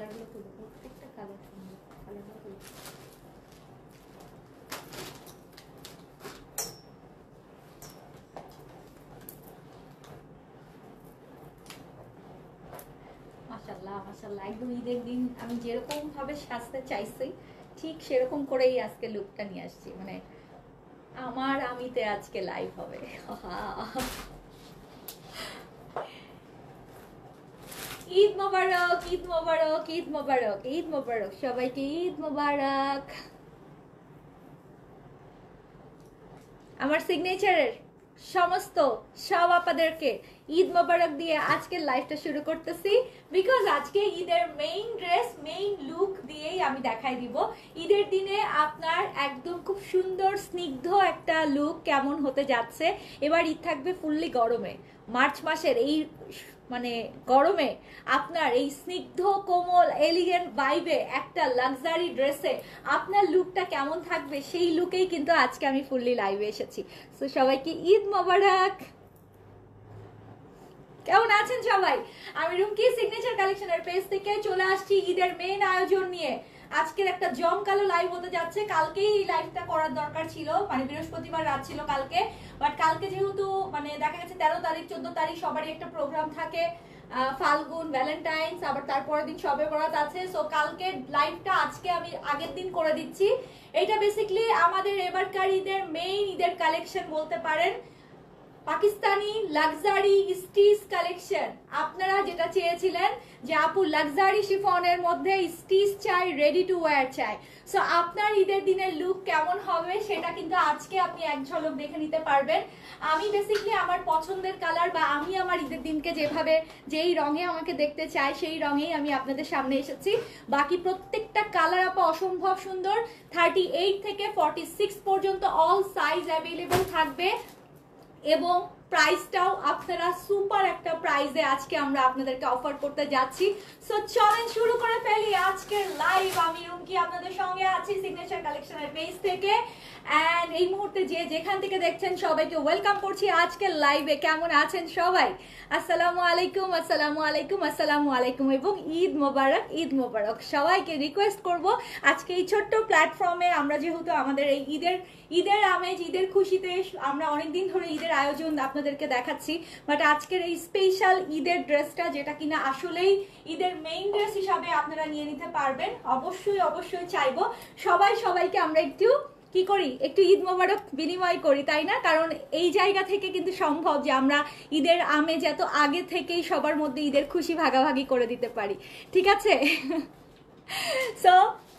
কালারগুলো খুলো, প্রত্যেকটা কালার সুন্দর, কালারগুলো খুলো। মাশাআল্লাহ মাশাআল্লাহ, একদম ঈদের দিন আমি যেরকম ভাবে সাজতে চাইছি ঠিক সেরকম করেই আজকে লুকটা নিয়ে আসছি। মানে আমার আমিতে আজকে লাইভ হবে। ঈদ মোবারক, ঈদ মোবারক, ঈদ মোবারক, ঈদ মোবারক, সবাইকে ঈদ মোবারক। আমার সিগনেচারের সমস্ত সব আপনাদেরকে ঈদ মোবারক দিয়ে আজকের লাইভটা শুরু করতেছি, বিকজ আজকে ঈদের মেইন ড্রেস মেইন লুক দিয়েই আমি দেখাই দিব ঈদের দিনে আপনার একদম খুব সুন্দর স্নিগ্ধ একটা লুক কেমন হতে যাচ্ছে। এবার ঈদ থাকবে ফুললি গরমে, মার্চ মাসের এই মানে গরমে আপনার এই স্নিগ্ধ কোমল এলিগেন্ট ভাইবে একটা লাক্সারি ড্রেসে আপনার লুকটা কেমন থাকবে সেই লুকেই কিন্তু আজকে আমি ফুললি লাইভে এসেছি। সো সবাইকে ঈদ মোবারক। কেমন আছেন সবাই? আমি রুমকি সিগনেচার কালেকশনের পেজ থেকে চলে আসছি ঈদের মেইন আয়োজন নিয়ে। আজকের একটা জমকালো লাইভ হতে যাচ্ছে। কালকেই এই লাইভটা করার দরকার ছিল, মানে বৃহস্পতিবার রাত ছিল কালকে, বাট কালকে যেহেতু মানে দেখা গেছে 13 তারিখ 14 তারিখ সবারই একটা প্রোগ্রাম থাকে, ফাল্গুন, ভ্যালেন্টাইন্স, আবার তারপরের দিন সবে বরাত আছে। সো কালকে লাইভটা আজকে আমি আগের দিন করে দিচ্ছি। এটা বেসিক্যালি আমাদের এবারকার ঈদের মেইন ঈদের কালেকশন বলতে পারেন, পাকিস্তানি লাক্সারি স্টিচ কালেকশন। আপনারা যেটা চেয়েছিলেন যে আপু লাক্সারি শিফনের মধ্যে স্টিচ চাই, রেডি টু ওয়্যার চাই, সো আপনার ঈদের দিনের লুক কেমন হবে সেটা কিন্তু আজকে আপনি এক ঝলক দেখে নিতে পারবেন। আমি বেসিক্যালি আমার পছন্দের কালার বা আমি আমার ঈদের দিনকে যেভাবে যেই রঙে আমাকে দেখতে চাই সেই রঙেই আমি আপনাদের সামনে এসেছি। বাকি প্রত্যেকটা কালার আপা অসম্ভব সুন্দর। 38 থেকে 46 পর্যন্ত অল সাইজ অ্যাভেলেবল থাকবে এবং প্রাইসটাও আপনারা সুপার একটা প্রাইসে আজকে আমরা আপনাদেরকে অফার করতে যাচ্ছি। সো চলেন শুরু করে ফেলি আজকের লাইভ। আমি রুমকি আপনাদের সঙ্গে আছি সিগনেচার কালেকশনের পেজ থেকে, এন্ড এই মুহূর্তে যে যেখান থেকে দেখছেন সবাইকে ওয়েলকাম করছি আজকের লাইভে। কেমন আছেন সবাই? আসসালামু আলাইকুম, আসসালামু আলাইকুম, আসসালামু আলাইকুম এবং ঈদ মোবারক, ঈদ মোবারক। সবাইকে রিকোয়েস্ট করব আজকে এই ছোট্ট প্ল্যাটফর্মে আমরা যেহেতু আমাদের এই ঈদের আমেজ, ঈদের খুশিতে আমরা অনেকদিন ধরে ঈদের আয়োজন আপনাদেরকে দেখাচ্ছি, বাট আজকের এই স্পেশাল ঈদের ড্রেসটা যেটা কিনা আসলেই ঈদের মেইন ড্রেস হিসাবে আপনারা নিয়ে নিতে পারবেন। অবশ্যই অবশ্যই চাইবো সবাই সবাইকে আমরা একটু কি করি, একটু ঈদ মোবারক বিনিময় করি, তাই না? কারণ এই জায়গা থেকে কিন্তু সম্ভব যে আমরা ঈদের আমেজ এত আগে থেকেই সবার মধ্যে ঈদের খুশি ভাগাভাগি করে দিতে পারি। ঠিক আছে? সো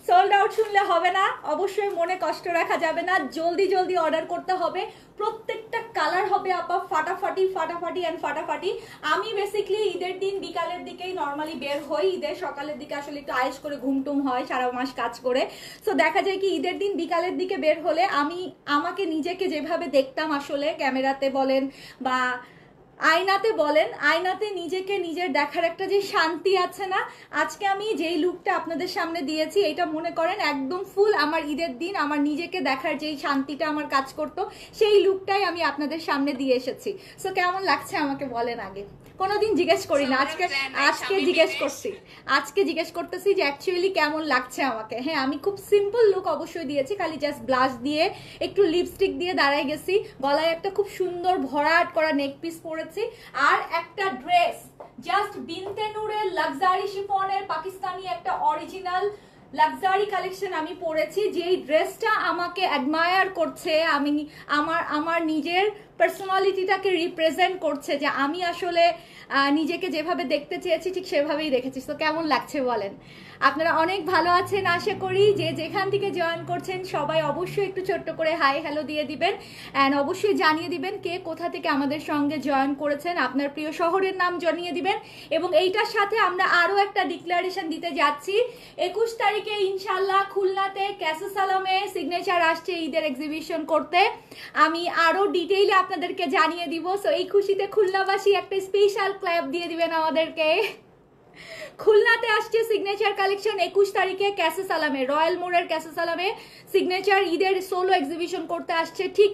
সোল্ড আউট শুনলে হবে না, অবশ্যই মনে কষ্ট রাখা যাবে না, জলদি জলদি অর্ডার করতে হবে। প্রত্যেকটা কালার হবে আপা ফাটাফাটি ফাটাফাটি অ্যান্ড ফাটাফাটি। আমি বেসিক্যালি ঈদের দিন বিকালের দিকেই নর্মালি বের হই, ঈদের সকালের দিকে আসলে একটু আয়েস করে ঘুমটুম হয় সারা মাস কাজ করে। সো দেখা যায় কি ঈদের দিন বিকালের দিকে বের হলে আমি আমাকে নিজেকে যেভাবে দেখতাম আসলে ক্যামেরাতে বলেন বা আয়নাতে বলেন, আয়নাতে নিজেকে নিজের দেখার একটা যে শান্তি আছে না, আজকে আমি যেই লুকটা আপনাদের সামনে দিয়েছি এটা মনে করেন একদম ফুল আমার ঈদের দিন আমার নিজেকে দেখার যেই শান্তিটা আমার কাজ করতো সেই লুকটাই আমি আপনাদের সামনে দিয়ে এসেছি। সো কেমন লাগছে আমাকে বলেন আগে? কোনোদিন জিজ্ঞেস করি না, আজকে জিজ্ঞেস করছি, আজকে জিজ্ঞেস করতেছি যে অ্যাকচুয়ালি কেমন লাগছে আমাকে। হ্যাঁ, আমি খুব সিম্পল লুক অবশ্যই দিয়েছি, খালি জাস্ট ব্লাশ দিয়ে একটু লিপস্টিক দিয়ে দাঁড়ায় গেছি, গলায় একটা খুব সুন্দর ভরাট করা নেক পিস পরেছি, আর একটা ড্রেস জাস্ট বিনতে নূরের লাক্সারি শিফনের পাকিস্তানি একটা অরিজিনাল লাক্সারি কালেকশন আমি পরেছি, যেই ড্রেসটা আমাকে অ্যাডমায়ার করছে, আমি আমার নিজের পার্সোনালিটিটাকে রিপ্রেজেন্ট করছে, যে আমি আসলে নিজেকে যেভাবে দেখতে চেয়েছি ঠিক সেভাবেই দেখেছি। তো কেমন লাগছে বলেন? আপনারা অনেক ভালো আছেন আশা করি। যে যেখান থেকে জয়েন করছেন সবাই অবশ্যই একটু ছোট্ট করে হাই হ্যালো দিয়ে দিবেন, অ্যান্ড অবশ্যই জানিয়ে দিবেন কে কোথা থেকে আমাদের সঙ্গে জয়েন করেছেন, আপনার প্রিয় শহরের নাম জানিয়ে দিবেন। এবং এইটার সাথে আমরা আরও একটা ডিক্লারেশন দিতে যাচ্ছি। 21 তারিখে ইনশাল্লাহ খুলনাতে ক্যাসে সালামে সিগনেচার আসছে ঈদের এক্সিবিশন করতে, আমি আরও ডিটেইলে আপনাদেরকে জানিয়ে দিব। সো এই খুশিতে খুলনাবাসী একটা স্পেশাল ক্ল্যাপ দিয়ে দিবেন আমাদেরকে। খুলনাতে আসছে সিগনেচার কালেকশন 21 তারিখে ক্যাসে সালামে, রয়্যাল মোড়ের ক্যাসে সালামে সিগনেচার ঈদের সোলো এক্সিবিশন করতে আসছে। ঠিক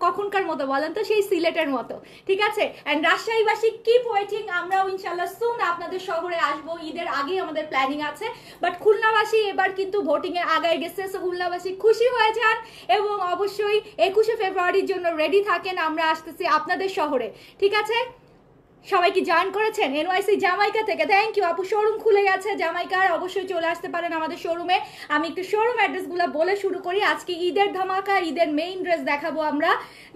কখনকার মতো বলেন তো, সেই সিলেটের মতো, ঠিক আছে। অ্যান্ড রাজশাহীবাসী কিপ ওয়েটিং, আমরাও ইনশাল্লাহ সুন আপনাদের শহরে আসবো, ঈদের আগেই আমাদের প্ল্যানিং আছে। বাট খুলনাবাসী এবার কিন্তু ভোটিং এ আগায় গেছে, সো খুলনাবাসী খুশি হয়ে যান এবং অবশ্যই 21শে ফেব্রুয়ারির জন্য রেডি থাকেন, আমরা আসতেছি আপনাদের শহরে, ঠিক আছে। সবাই কি জয়েন করেছেন এনওয়াইসি জামাইকা থেকে? থ্যাংক ইউ আপু। শোরুম খুলে গেছে জামাইকার, অবশ্যই চলে আসতে পারেন আমাদের শোরুমে। আমি একটু শোরুম অ্যাড্রেসগুলো বলে শুরু করি। আজকে ঈদের ধামাকা, ঈদের মেইন ড্রেস দেখাবো আমরা।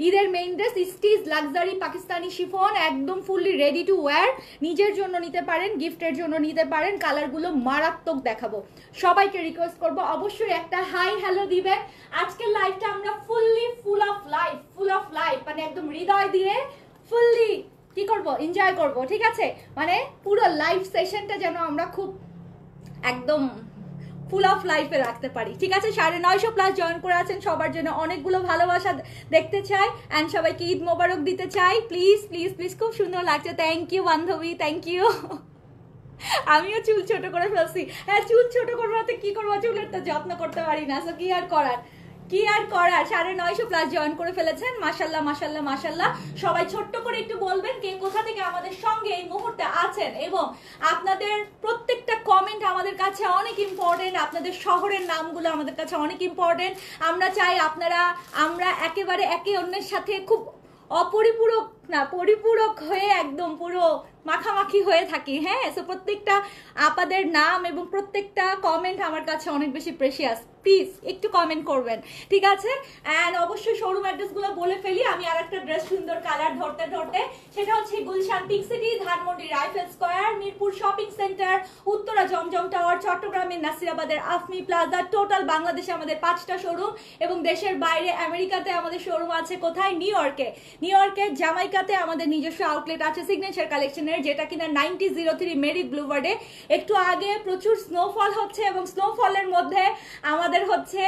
ঈদের main dress stitch luxury Pakistani chiffon, একদম ফুললি রেডি টু ওয়্যার। নিজের জন্য নিতে পারেন, গিফটের জন্য নিতে পারেন। কালারগুলো মারাত্মক দেখাবো। সবাইকে রিকোয়েস্ট করবো অবশ্যই একটা হাই হ্যালো দিবেন। আজকের লাইভটা আমরা ফুল অফ লাইফ মানে একদম হৃদয় দিয়ে ফুললি কি করব, এনজয় করব, ঠিক আছে। মানে পুরো লাইভ সেশনটা যেন আমরা খুব একদম ফুল অফ লাইফে রাখতে পারি, ঠিক আছে। 950+ জয়েন করে আছেন, সবার জন্য অনেকগুলো ভালোবাসা দেখতে চাই অ্যান্ড সবাইকে ঈদ মোবারক দিতে চাই। প্লিজ প্লিজ প্লিজ, খুব সুন্দর লাগছে, থ্যাংক ইউ বান্ধবী, থ্যাংক ইউ। আমিও চুল ছোট করে ফেলছি। হ্যাঁ, চুল ছোট করবো তো কি করবো, চুলের তো যত্ন করতে পারি না, কি আর করার। 950+ জয়েন করে ফেলেছেন, মাশাল্লাহ মাশাল্লাহ মাশাল্লাহ। সবাই ছোট্ট করে একটু বলবেন কে কোথা থেকে আমাদের সঙ্গে এই মুহূর্তে আছেন, এবং আপনাদের প্রত্যেকটা কমেন্ট আমাদের কাছে অনেক ইম্পর্টেন্ট, আপনাদের শহরের নামগুলো আমাদের কাছে অনেক ইম্পর্টেন্ট। আমরা চাই আমরা একেবারে একে অন্যের সাথে খুব অপরিপূরক না, পরিপূরক হয়ে একদম পুরো মাখামাখি হয়ে থাকি। হ্যাঁ, সো প্রত্যেকটা আপাদের নাম এবং প্রত্যেকটা কমেন্ট আমার কাছে অনেক বেশি প্রেশিয়াস। প্লিজ একটু কমেন্ট করবেন, ঠিক আছে। অ্যান্ড অবশ্যই শোরুম অ্যাড্রেসগুলো বলে ফেলি। আমি আর একটা ড্রেস সুন্দর কালার ধরতে সেটা হচ্ছে Gulshan pink city, Dhanmondi rifle square, Mirpur shopping centre, Uttara Zamzam Tower, চট্টগ্রামের নাসিরাবাদের আফমি প্লাজা। টোটাল বাংলাদেশে আমাদের 5টা শোরুম এবং দেশের বাইরে আমেরিকাতে আমাদের শোরুম আছে। কোথায়? নিউ ইয়র্কের জামাইকাতে আমাদের নিজস্ব আউটলেট আছে সিগনেচার কালেকশনের, যেটা কিনা 9003 মেরিট ব্লুভার্ডে। একটু আগে প্রচুর স্নোফল হচ্ছে এবং স্নোফলের মধ্যে আমাদের হচ্ছে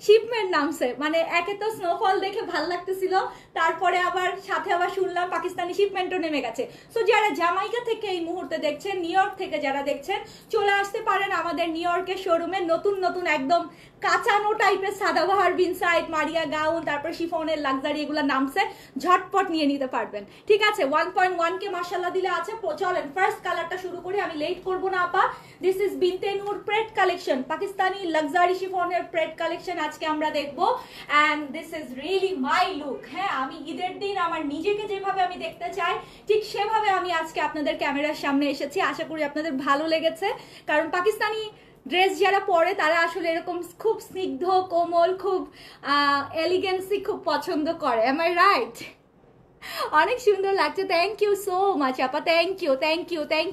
শিপমেন্ট নামছে। মানে একে তো স্নোফল দেখে ভাল লাগতেছিল, তারপরে আবার সাথে আবার শুনলাম পাকিস্তানি শিপমেন্টও নেমে গেছে। সো যারা জামাইকা থেকে এই মুহূর্তে দেখছেন, নিউ ইয়র্ক থেকে যারা দেখছেন, চলে আসতে পারেন আমাদের নিউ ইয়র্কের শোরুমে। নতুন একদম কাঁচানো টাইপের সাদাবাহার বিনসাইড, মারিয়া গাউন, তারপর শিফনের লাক্সারি, এগুলো নামছে, ঝটপট নিয়ে নিতে পারবেন, ঠিক আছে। 1.1K মাশাআল্লাহ দিলে আছে। চলেন ফার্স্ট কালারটা শুরু করি, আমি লেট করব না আপা। This is Binte Noor pret collection, Pakistani luxury শিফনের প্রেড কালেকশন আজকে আমরা দেখবো। And this is really my look. হ্যাঁ, আমি ঈদের দিন আমার নিজেকে যেভাবে আমি দেখতে চাই ঠিক সেভাবে আমি আজকে আপনাদের ক্যামেরার সামনে এসেছি। আশা করি আপনাদের ভালো লেগেছে, কারণ পাকিস্তানি ড্রেস যারা পরে তারা আসলে এরকম খুব স্নিগ্ধ কোমল, খুব এলিগেন্সি খুব পছন্দ করে। Am I right? অনেক সুন্দর লাগছে, থ্যাংক ইউ সো মাচ আপা, থ্যাংক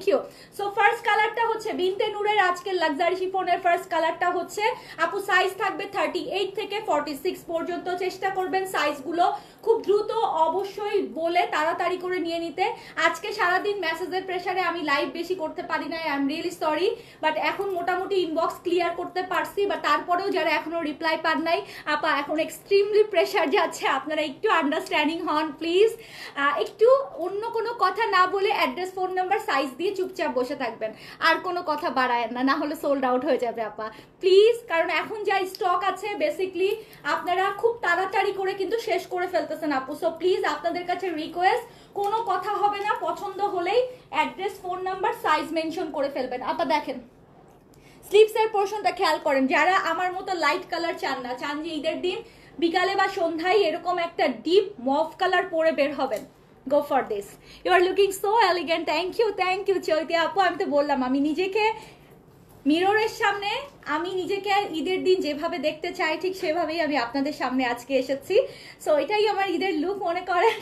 ইউ। সো ফার্স্ট কালারটা হচ্ছে বিনতে নূরের আজকের লাক্সারি শিফনের ফার্স্ট কালারটা হচ্ছে। আপু সাইজ থাকবে 38 থেকে 46 পর্যন্ত। চেষ্টা করবেন সাইজগুলো খুব দ্রুত অবশ্যই বলে তাড়াতাড়ি করে নিয়ে নিতে। আজকে সারাদিন মেসেজের প্রেসারে আমি লাইভ বেশি করতে পারি না, I am really sorry. But এখন মোটামুটি ইনবক্স ক্লিয়ার করতে পারছি, বাট তারপরেও যারা এখনো রিপ্লাই পান নাই আপা, এখন এক্সট্রিমলি প্রেসার যাচ্ছে, আপনারা একটু আন্ডারস্ট্যান্ডিং হন প্লিজ। একটু অন্য কোনো কথা না বলে অ্যাড্রেস, ফোন নাম্বার, সাইজ দিয়ে চুপচাপ বসে থাকবেন, আর কোনো কথা বাড়ায়েন না, না হলে সোল্ড আউট হয়ে যাবে আপা প্লিজ। কারণ এখন যা স্টক আছে বেসিকলি আপনারা খুব তাড়াতাড়ি করে কিন্তু শেষ করে ফেলতেছেন আপু। সো প্লিজ আপনাদের কাছে রিকোয়েস্ট, কোনো কথা হবে না, পছন্দ হলেই address, phone number, size mention করে ফেলবেন আপা। দেখেন স্লিভসের পোর্শনটা খেয়াল করেন, যারা আমার মতো লাইট কালার চান না, চান যে ঈদের দিন বিকালে বা সন্ধ্যায় এরকম একটা ডিপ মভ কালার পরে বের হবেন, go for this. You are looking so elegant, thank you Chaiti আপু। আমি তো বললাম আমি নিজেকে মিররের সামনে, আমি নিজেকে ঈদের দিন যেভাবে দেখতে চাই ঠিক সেভাবেই আমি আপনাদের সামনে আজকে এসেছি। সো এটাই আমার ঈদের লুক মনে করেন।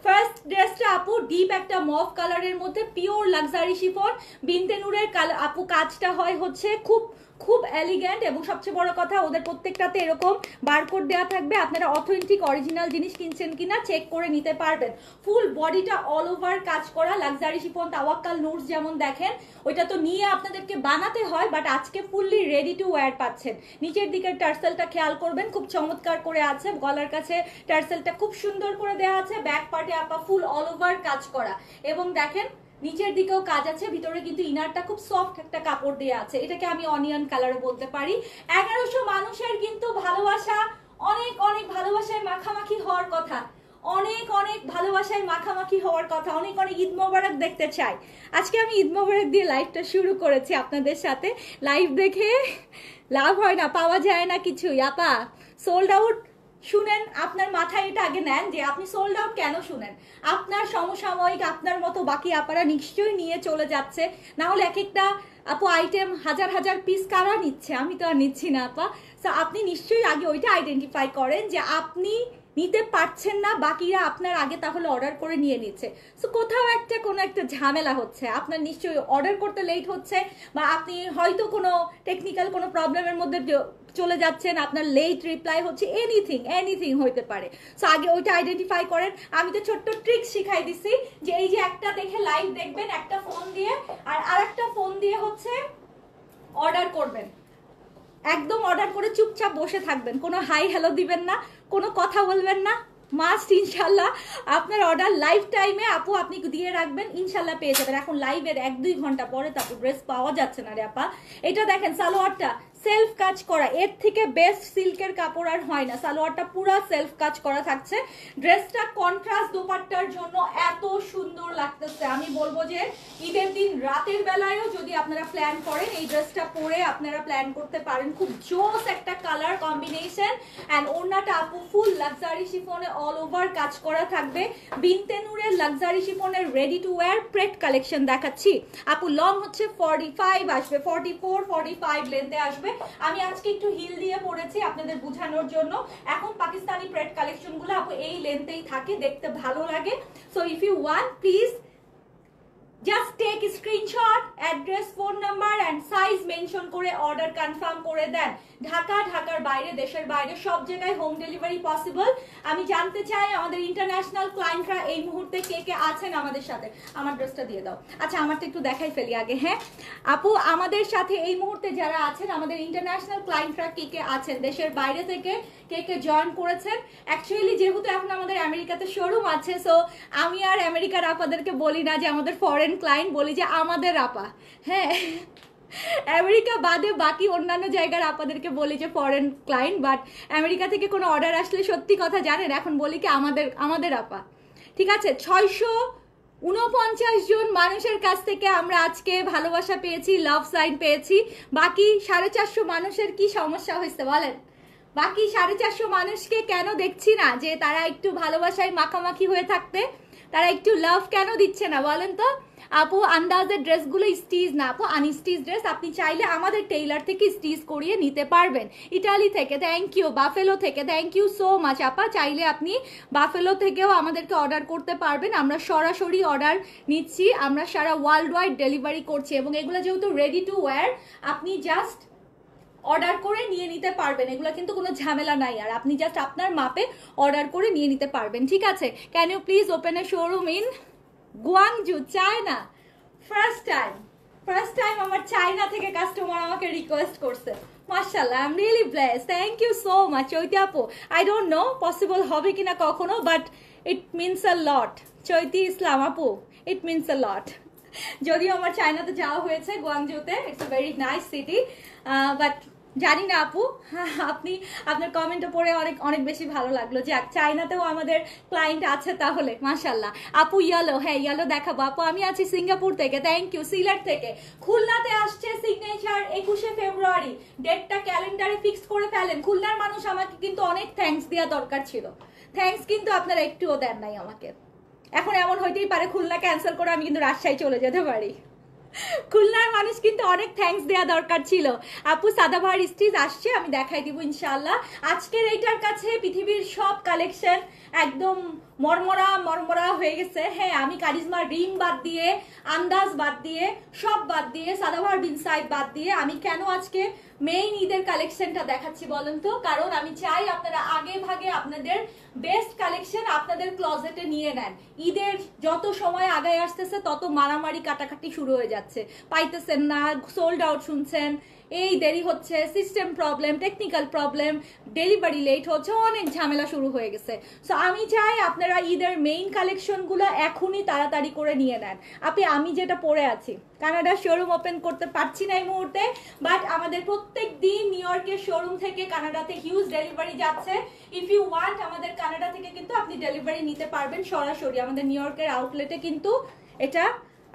ফার্স্ট ড্রেসটা আপু ডিপ একটা মভ কালারের মধ্যে, পিওর লাক্সারি শিফন, বিনতে নূরের আপু কাজটা হয় হচ্ছে খুব খুব এলিগেন্ট, এবং সবচেয়ে বড় কথা ওদের প্রত্যেকটাতে এরকম বারকোড দেওয়া থাকবে, আপনারা অথেন্টিক অরিজিনাল জিনিস কিনছেন কিনা চেক করে নিতে পারবেন। ফুল বডিটা অল ওভার কাজ করা লাক্সারি শিফন, তাওয়াক্কাল নুরস যেমন দেখেন, ওইটা তো নিয়ে আপনাদেরকে বানাতে হয়, বাট আজকে ফুললি রেডি টু ওয়্যার পাচ্ছেন। নিচের দিকের টার্সেলটা খেয়াল করবেন, খুব চমৎকার করে আছে, গলার কাছে টার্সেলটা খুব সুন্দর করে দেওয়া আছে, ব্যাক পার্টে আপা ফুল অল ওভার কাজ করা, এবং দেখেন নিচের দিকেও কাজ আছে, ভিতরে কিন্তু ইনারটা খুব সফট একটা কাপড় দেওয়া আছে, এটাকে আমি অনিয়ন কালারও বলতে পারি। 1100 মানুষের কিন্তু ভালোবাসা অনেক অনেক ভালোবাসায় মাখামাখি হওয়ার কথা, অনেক অনেক ভালোবাসায় মাখামাখি হওয়ার কথা, অনেক অনেক ঈদ মোবারক দেখতে চাই। আজকে আমি ঈদ মোবারক দিয়ে লাইভটা শুরু করেছি আপনাদের সাথে। লাইভ দেখে লাভ হয় না, পাওয়া যায় না কিছুই। আপা সোল্ড আউট শুনেন, আপনার মাথায় এটা আগে নেন যে আপনি সোল্ড আউট কেন শুনেন। আপনার সমসাময়িক আপনার মতো বাকি আপারা নিশ্চয়ই নিয়ে চলে যাচ্ছে, না হলে এক একটা আপু আইটেম হাজার হাজার পিস কারা নিচ্ছে, আমি তো আর নিচ্ছি না আপা। সো আপনি নিশ্চয়ই আগে ওইটা আইডেন্টিফাই করেন যে আপনি নিতে পারছেন না, বাকিরা আপনার আগে তাহলে অর্ডার করে নিয়ে নিচ্ছে। সো কোথাও একটা কোনো একটা ঝামেলা হচ্ছে, আপনার নিশ্চয়ই অর্ডার করতে লেট হচ্ছে, বা আপনি হয়তো কোনো টেকনিক্যাল কোনো প্রবলেমের মধ্যে চলে যাচ্ছেন, আপনার লেট রিপ্লাই হচ্ছে, এনিথিং হইতে পারে। সো আগে ওইটা আইডেন্টিফাই করেন। আমি তো ছোট্ট ট্রিক শিখাই দিছি যে এই যে একটা দেখে লাইভ দেখবেন একটা ফোন দিয়ে, আর আরেকটা ফোন দিয়ে হচ্ছে অর্ডার করবেন। একদম অর্ডার করে চুপচাপ বসে থাকবেন, কোনো হাই হ্যালো দিবেন না, কোনো কথা বলবেন না। মাস্ট ইনশাল্লাহ আপনার অর্ডার লাইভ টাইমে আপু আপনি দিয়ে রাখবেন, ইনশাল্লাহ পেয়ে যাবেন। এখন লাইভের 1-2 ঘন্টা পরে তারপর ড্রেস পাওয়া যাচ্ছে না রে আপা। এটা দেখেন সালোয়ারটা সেলফ কাজ করা, এর থেকে বেস্ট সিল্কের কাপড় আর হয় না। সালোয়ারটা পুরো সেলফ কাজ করা থাকছে। ড্রেসটা কন্ট্রাস্ট দোপাট্টার জন্য এত সুন্দর লাগতেছে, আমি বলবো যে ঈদের দিন রাতের বেলায়ও যদি আপনারা প্ল্যান করেন এই ড্রেসটা পরে আপনারা প্ল্যান করতে পারেন। খুব জোস একটা কালার কম্বিনেশন। অ্যান্ড ওড়নাটা আপু ফুল লাক্সারি শিফনে অল ওভার কাজ করা থাকবে। বিনতে নূরের লাক্সারি শিফনের ready to wear pret collection দেখাচ্ছি আপু। লং হচ্ছে 45 আসবে, 44-45 লেন্থে আসবে। আমি আজকে একটু হিল দিয়ে পরেছি আপনাদের বোঝানোর জন্য। এখন পাকিস্তানি প্রেট কালেকশন গুলো আপু এই লেন্থেই থাকে, দেখতে ভালো লাগে। So if you want please just take screenshot, address, phone number and size mention করে অর্ডার কনফার্ম করে দেন। ঢাকা, ঢাকার বাইরে, দেশের বাইরে সব জায়গায় হোম ডেলিভারি পসিবল। আমি জানতে চাই আমাদের ইন্টারন্যাশনাল ক্লায়েন্টরা এই মুহূর্তে কে কে আছেন আমাদের সাথে। আমার ড্রেসটা দিয়ে দাও। আচ্ছা আমারটা একটু দেখাই ফেলি আগে। হ্যাঁ আপু আমাদের সাথে এই মুহূর্তে যারা আছেন, আমাদের ইন্টারন্যাশনাল ক্লায়েন্টরা কে কে আছেন, দেশের বাইরে থেকে কে কে জয়েন করেছেন। অ্যাকচুয়ালি যেহেতু এখন আমাদের আমেরিকাতে শোরুম আছে, সো আমি আর আমেরিকার আপাদেরকে বলি না যে আমাদের ফরেন ক্লায়েন্ট, বলি যে আমাদের আপা। হ্যাঁ আমেরিকা বাদে বাকি অন্যান্য জায়গার আপাদেরকে বলি যে ফরেন ক্লায়েন্ট, বাট আমেরিকা থেকে কোনো অর্ডার আসলে সত্যি কথা জানেন এখন বলি কি আমাদের আপা। ঠিক আছে, 649 জন মানুষের কাছ থেকে আমরা আজকে ভালোবাসা পেয়েছি, লাভ সাইন পেয়েছি। বাকি 450 মানুষের কি সমস্যা হয়েছে বলেন? বাকি 450 মানুষকে কেন দেখছি না যে তারা একটু ভালোবাসায় মাখামাখি হয়ে থাকতে, তারা একটু লাভ কেন দিচ্ছে না বলেন তো? আপু আন্দাজের ড্রেসগুলো স্টিচ না আপু, আনস্টিচ ড্রেস। আপনি চাইলে আমাদের টেইলার থেকে স্টিচ করিয়ে নিতে পারবেন। ইটালি থেকে থ্যাংক ইউ, বাফেলো থেকে থ্যাংক ইউ সো মাচ আপা। চাইলে আপনি বাফেলো থেকেও আমাদেরকে অর্ডার করতে পারবেন, আমরা সরাসরি অর্ডার নিচ্ছি, আমরা সারা ওয়ার্ল্ড ওয়াইড ডেলিভারি করছি। এবং এগুলো যেহেতু রেডি টু ওয়্যার, আপনি জাস্ট অর্ডার করে নিয়ে নিতে পারবেন, এগুলো কিন্তু কোনো ঝামেলা নাই। আর আপনি জাস্ট আপনার মাপে অর্ডার করে নিয়ে নিতে পারবেন। ঠিক আছে, can you please open a showroom in Guangzhou, China? First time আমার চায়না থেকে কাস্টমার আমাকে রিকোয়েস্ট করছে। মাশাআল্লাহ, I am really blessed, thank you so much Chaiti আপু। আই ডোন্ট নো পসিবল হবে কিনা কখনো, বাট ইট মিনস আ লট। চৈতি ইসলাম আপু, ইট মিনস আ লট। যদিও আমার চায়নাতে যাওয়া হয়েছে, গুয়াংজুতে, it's a very nice city, but জানি না আপু, আপনি আপনার কমেন্টটা পড়ে অনেক অনেক বেশি ভালো লাগলো যে চায়নাতেও আমাদের ক্লায়েন্ট আছে তাহলে। মাশাআল্লাহ আপু। ইয়েলো, হ্যাঁ ইয়েলো দেখাবো আপু। আমি আছি সিঙ্গাপুর থেকে, থ্যাংক ইউ। সিলেট থেকে। খুলনাতে আসছে সিগনেচার 21শে ফেব্রুয়ারি, ডেটটা ক্যালেন্ডারে ফিক্স করে ফেলেন। খুলনার মানুষ আমাকে কিন্তু অনেক থ্যাঙ্কস দেওয়া দরকার ছিল, থ্যাঙ্কস কিন্তু আপনারা একটুও দেন নাই আমাকে। এখন এমন হইতেই পারে খুলনা ক্যান্সেল করে আমি কিন্তু রাজশাহী চলে যেতে পারি। খুলনার মানুষ কিন্তু অনেক থ্যাঙ্কস দেওয়া দরকার ছিল। আপু সাদাবাহার স্টিচ আসছে, আমি দেখাই দিব ইনশাআল্লাহ। আজকের এইটার কাছে পৃথিবীর সব কালেকশন একদম মরমরা হয়ে গেছে। হ্যাঁ আমি কারিজমা রিম বাদ দিয়ে, আন্দাজ বাদ দিয়ে, সব বাদ দিয়ে, সাদাবাহার বিন সাইদ বাদ দিয়ে আমি কেন আজকে মেইন ঈদের কালেকশনটা দেখাচ্ছি বলেন তো? কারণ আমি চাই আপনারা আগে ভাগে আপনাদের বেস্ট কালেকশন আপনাদের ক্লজেটে নিয়ে নেন। ঈদের যত সময় আগায় আসতেছে তত মারামারি কাটাকাটি শুরু হয়ে যাচ্ছে, পাইতেছেন না, সোল্ড আউট শুনছেন, এই দেরি হচ্ছে, system problem, technical problem, delivery late হচ্ছে, অনেক ঝামেলা শুরু হয়ে গেছে। সো আমি চাই আপনারা ঈদের মেইন কালেকশনগুলো এখনই তাড়াতাড়ি করে নিয়ে নেন। আমি যেটা পরে আছি, কানাডার শোরুম ওপেন করতে পারছি না এই মুহূর্তে, বাট আমাদের প্রত্যেক দিন নিউ ইয়র্কের শোরুম থেকে কানাডাতে হিউজ ডেলিভারি যাচ্ছে। ইফ ইউ ওয়ান্ট আমাদের কানাডা থেকে কিন্তু আপনি ডেলিভারি নিতে পারবেন সরাসরি। আমাদের নিউ ইয়র্কের আউটলেটে কিন্তু এটা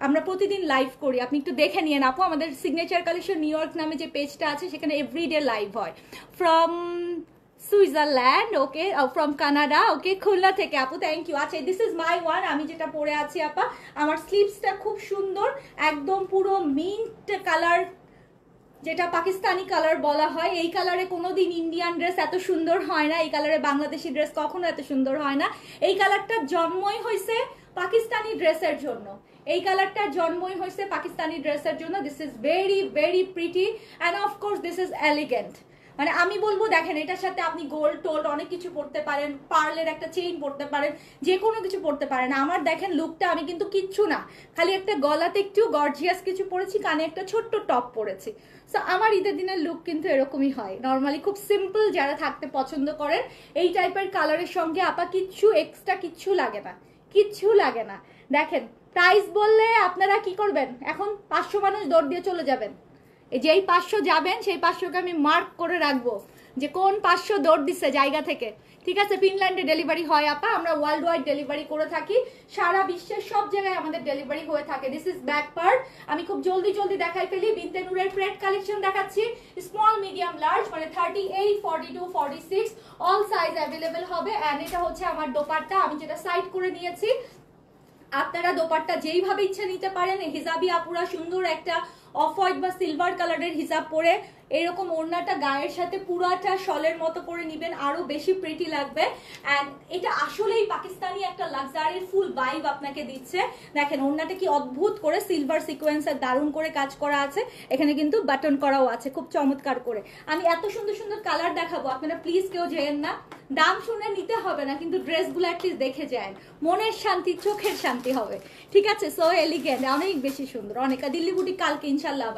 আমরা প্রতিদিন লাইভ করি, আপনি একটু দেখে নিয়ে আপু। আমাদের সিগনেচার কালেকশন নিউ ইয়র্ক নামে যে পেজটা আছে সেখানে এভরিডে লাইভ হয়। From Switzerland, okay, from Canada, okay, Khulna থেকে আপু, থ্যাংক ইউ। আচ্ছা, দিস ইজ মাই ওয়ান, আমি যেটা পরে আছি আপা, আমার স্লিভসটা খুব সুন্দর, একদম পুরো মিন্ট কালার, যেটা পাকিস্তানি কালার বলা হয়। এই কালারে কোনোদিন ইন্ডিয়ান ড্রেস এত সুন্দর হয় না, এই কালারে বাংলাদেশি ড্রেস কখনো এত সুন্দর হয় না। এই কালারটার জন্মই হয়েছে পাকিস্তানি ড্রেসের জন্য, এই কালারটার জন্মই হয়েছে পাকিস্তানি ড্রেসের জন্য। This is very very pretty and of course this is elegant. মানে আমি বলবো দেখেন, এটার সাথে আপনি গোল্ড টোল্ড অনেক কিছু পড়তে পারেন, পার্লের একটা চেইন পড়তে পারেন, যে কোনো কিছু পড়তে পারেন। আমার দেখেন লুকটা, আমি কিন্তু কিচ্ছু না, খালি একটা গলাতে একটু গর্জিয়াস কিছু পরেছি, কানে একটা ছোট্ট টপ পরেছি। সো আমার ঈদের দিনের লুক কিন্তু এরকমই হয় নর্মালি, খুব সিম্পল। যারা থাকতে পছন্দ করেন এই টাইপের কালারের সঙ্গে আপা কিচ্ছু এক্সট্রা কিচ্ছু লাগে না, কিচ্ছু লাগে না। দেখেন প্রাইস বললে আপনারা কি করবেন, এখন 500 মানুষ দৌড় দিয়ে চলে যাবেন। যেই 500 যাবেন সেই 500কে আমি মার্ক করে রাখবো যে কোন 500 দৌড় দিচ্ছে জায়গা থেকে, ঠিক আছে। ফিনল্যান্ডে ডেলিভারি হয় আপা, আমরা ওয়ার্ল্ড ওয়াইড ডেলিভারি করে থাকি, সারা বিশ্বের সব জায়গায় আমাদের ডেলিভারি হয়ে থাকে। দিস ইজ ব্যাক পার্ট, আমি খুব জলদি জলদি দেখাই ফেলি। বিনতে নূরের ফ্রেড কালেকশন দেখাচ্ছি, স্মল মিডিয়াম লার্জ, মানে 38, 42, 46 অল সাইজ অ্যাভেলেবেল হবে। অ্যান্ড এটা হচ্ছে আমার দোপাট্টা, আমি যেটা সাইড করে নিয়েছি। আপনারা দোপাট্টা যেইভাবে ইচ্ছা নিতে পারেন। হিজাবি আপুরা সুন্দর একটা অফ হোয়াইট বা সিলভার কালারের হিজাব পরে এরকম ওড়নাটা গায়ের সাথে পুরাটা শলের মতো করে নিবেন, আরো বেশি প্রিটি লাগবে। এন্ড এটা আসলেই পাকিস্তানি একটা লাক্সারির ফুল ভাইব আপনাকে দিচ্ছে। দেখেন ওড়নাটা কি অদ্ভুত করে সিলভার সিকোয়েন্সের দারুণ করে কাজ করা আছে, এখানে কিন্তু বাটন করাও আছে খুব চমৎকার করে। আমি এত সুন্দর সুন্দর কালার দেখাবো, আপনারা প্লিজ কেউ যেয়েন না, দাম শুনে নিতে হবে না, কিন্তু ড্রেসগুলো অ্যাটলিস্ট দেখে যান, মনের শান্তি চোখের শান্তি হবে, ঠিক আছে। সো এলিগেন্ট, অনেক বেশি সুন্দর, অনেক। দিল্লি বুটি কালকে ইনশাল্লাহ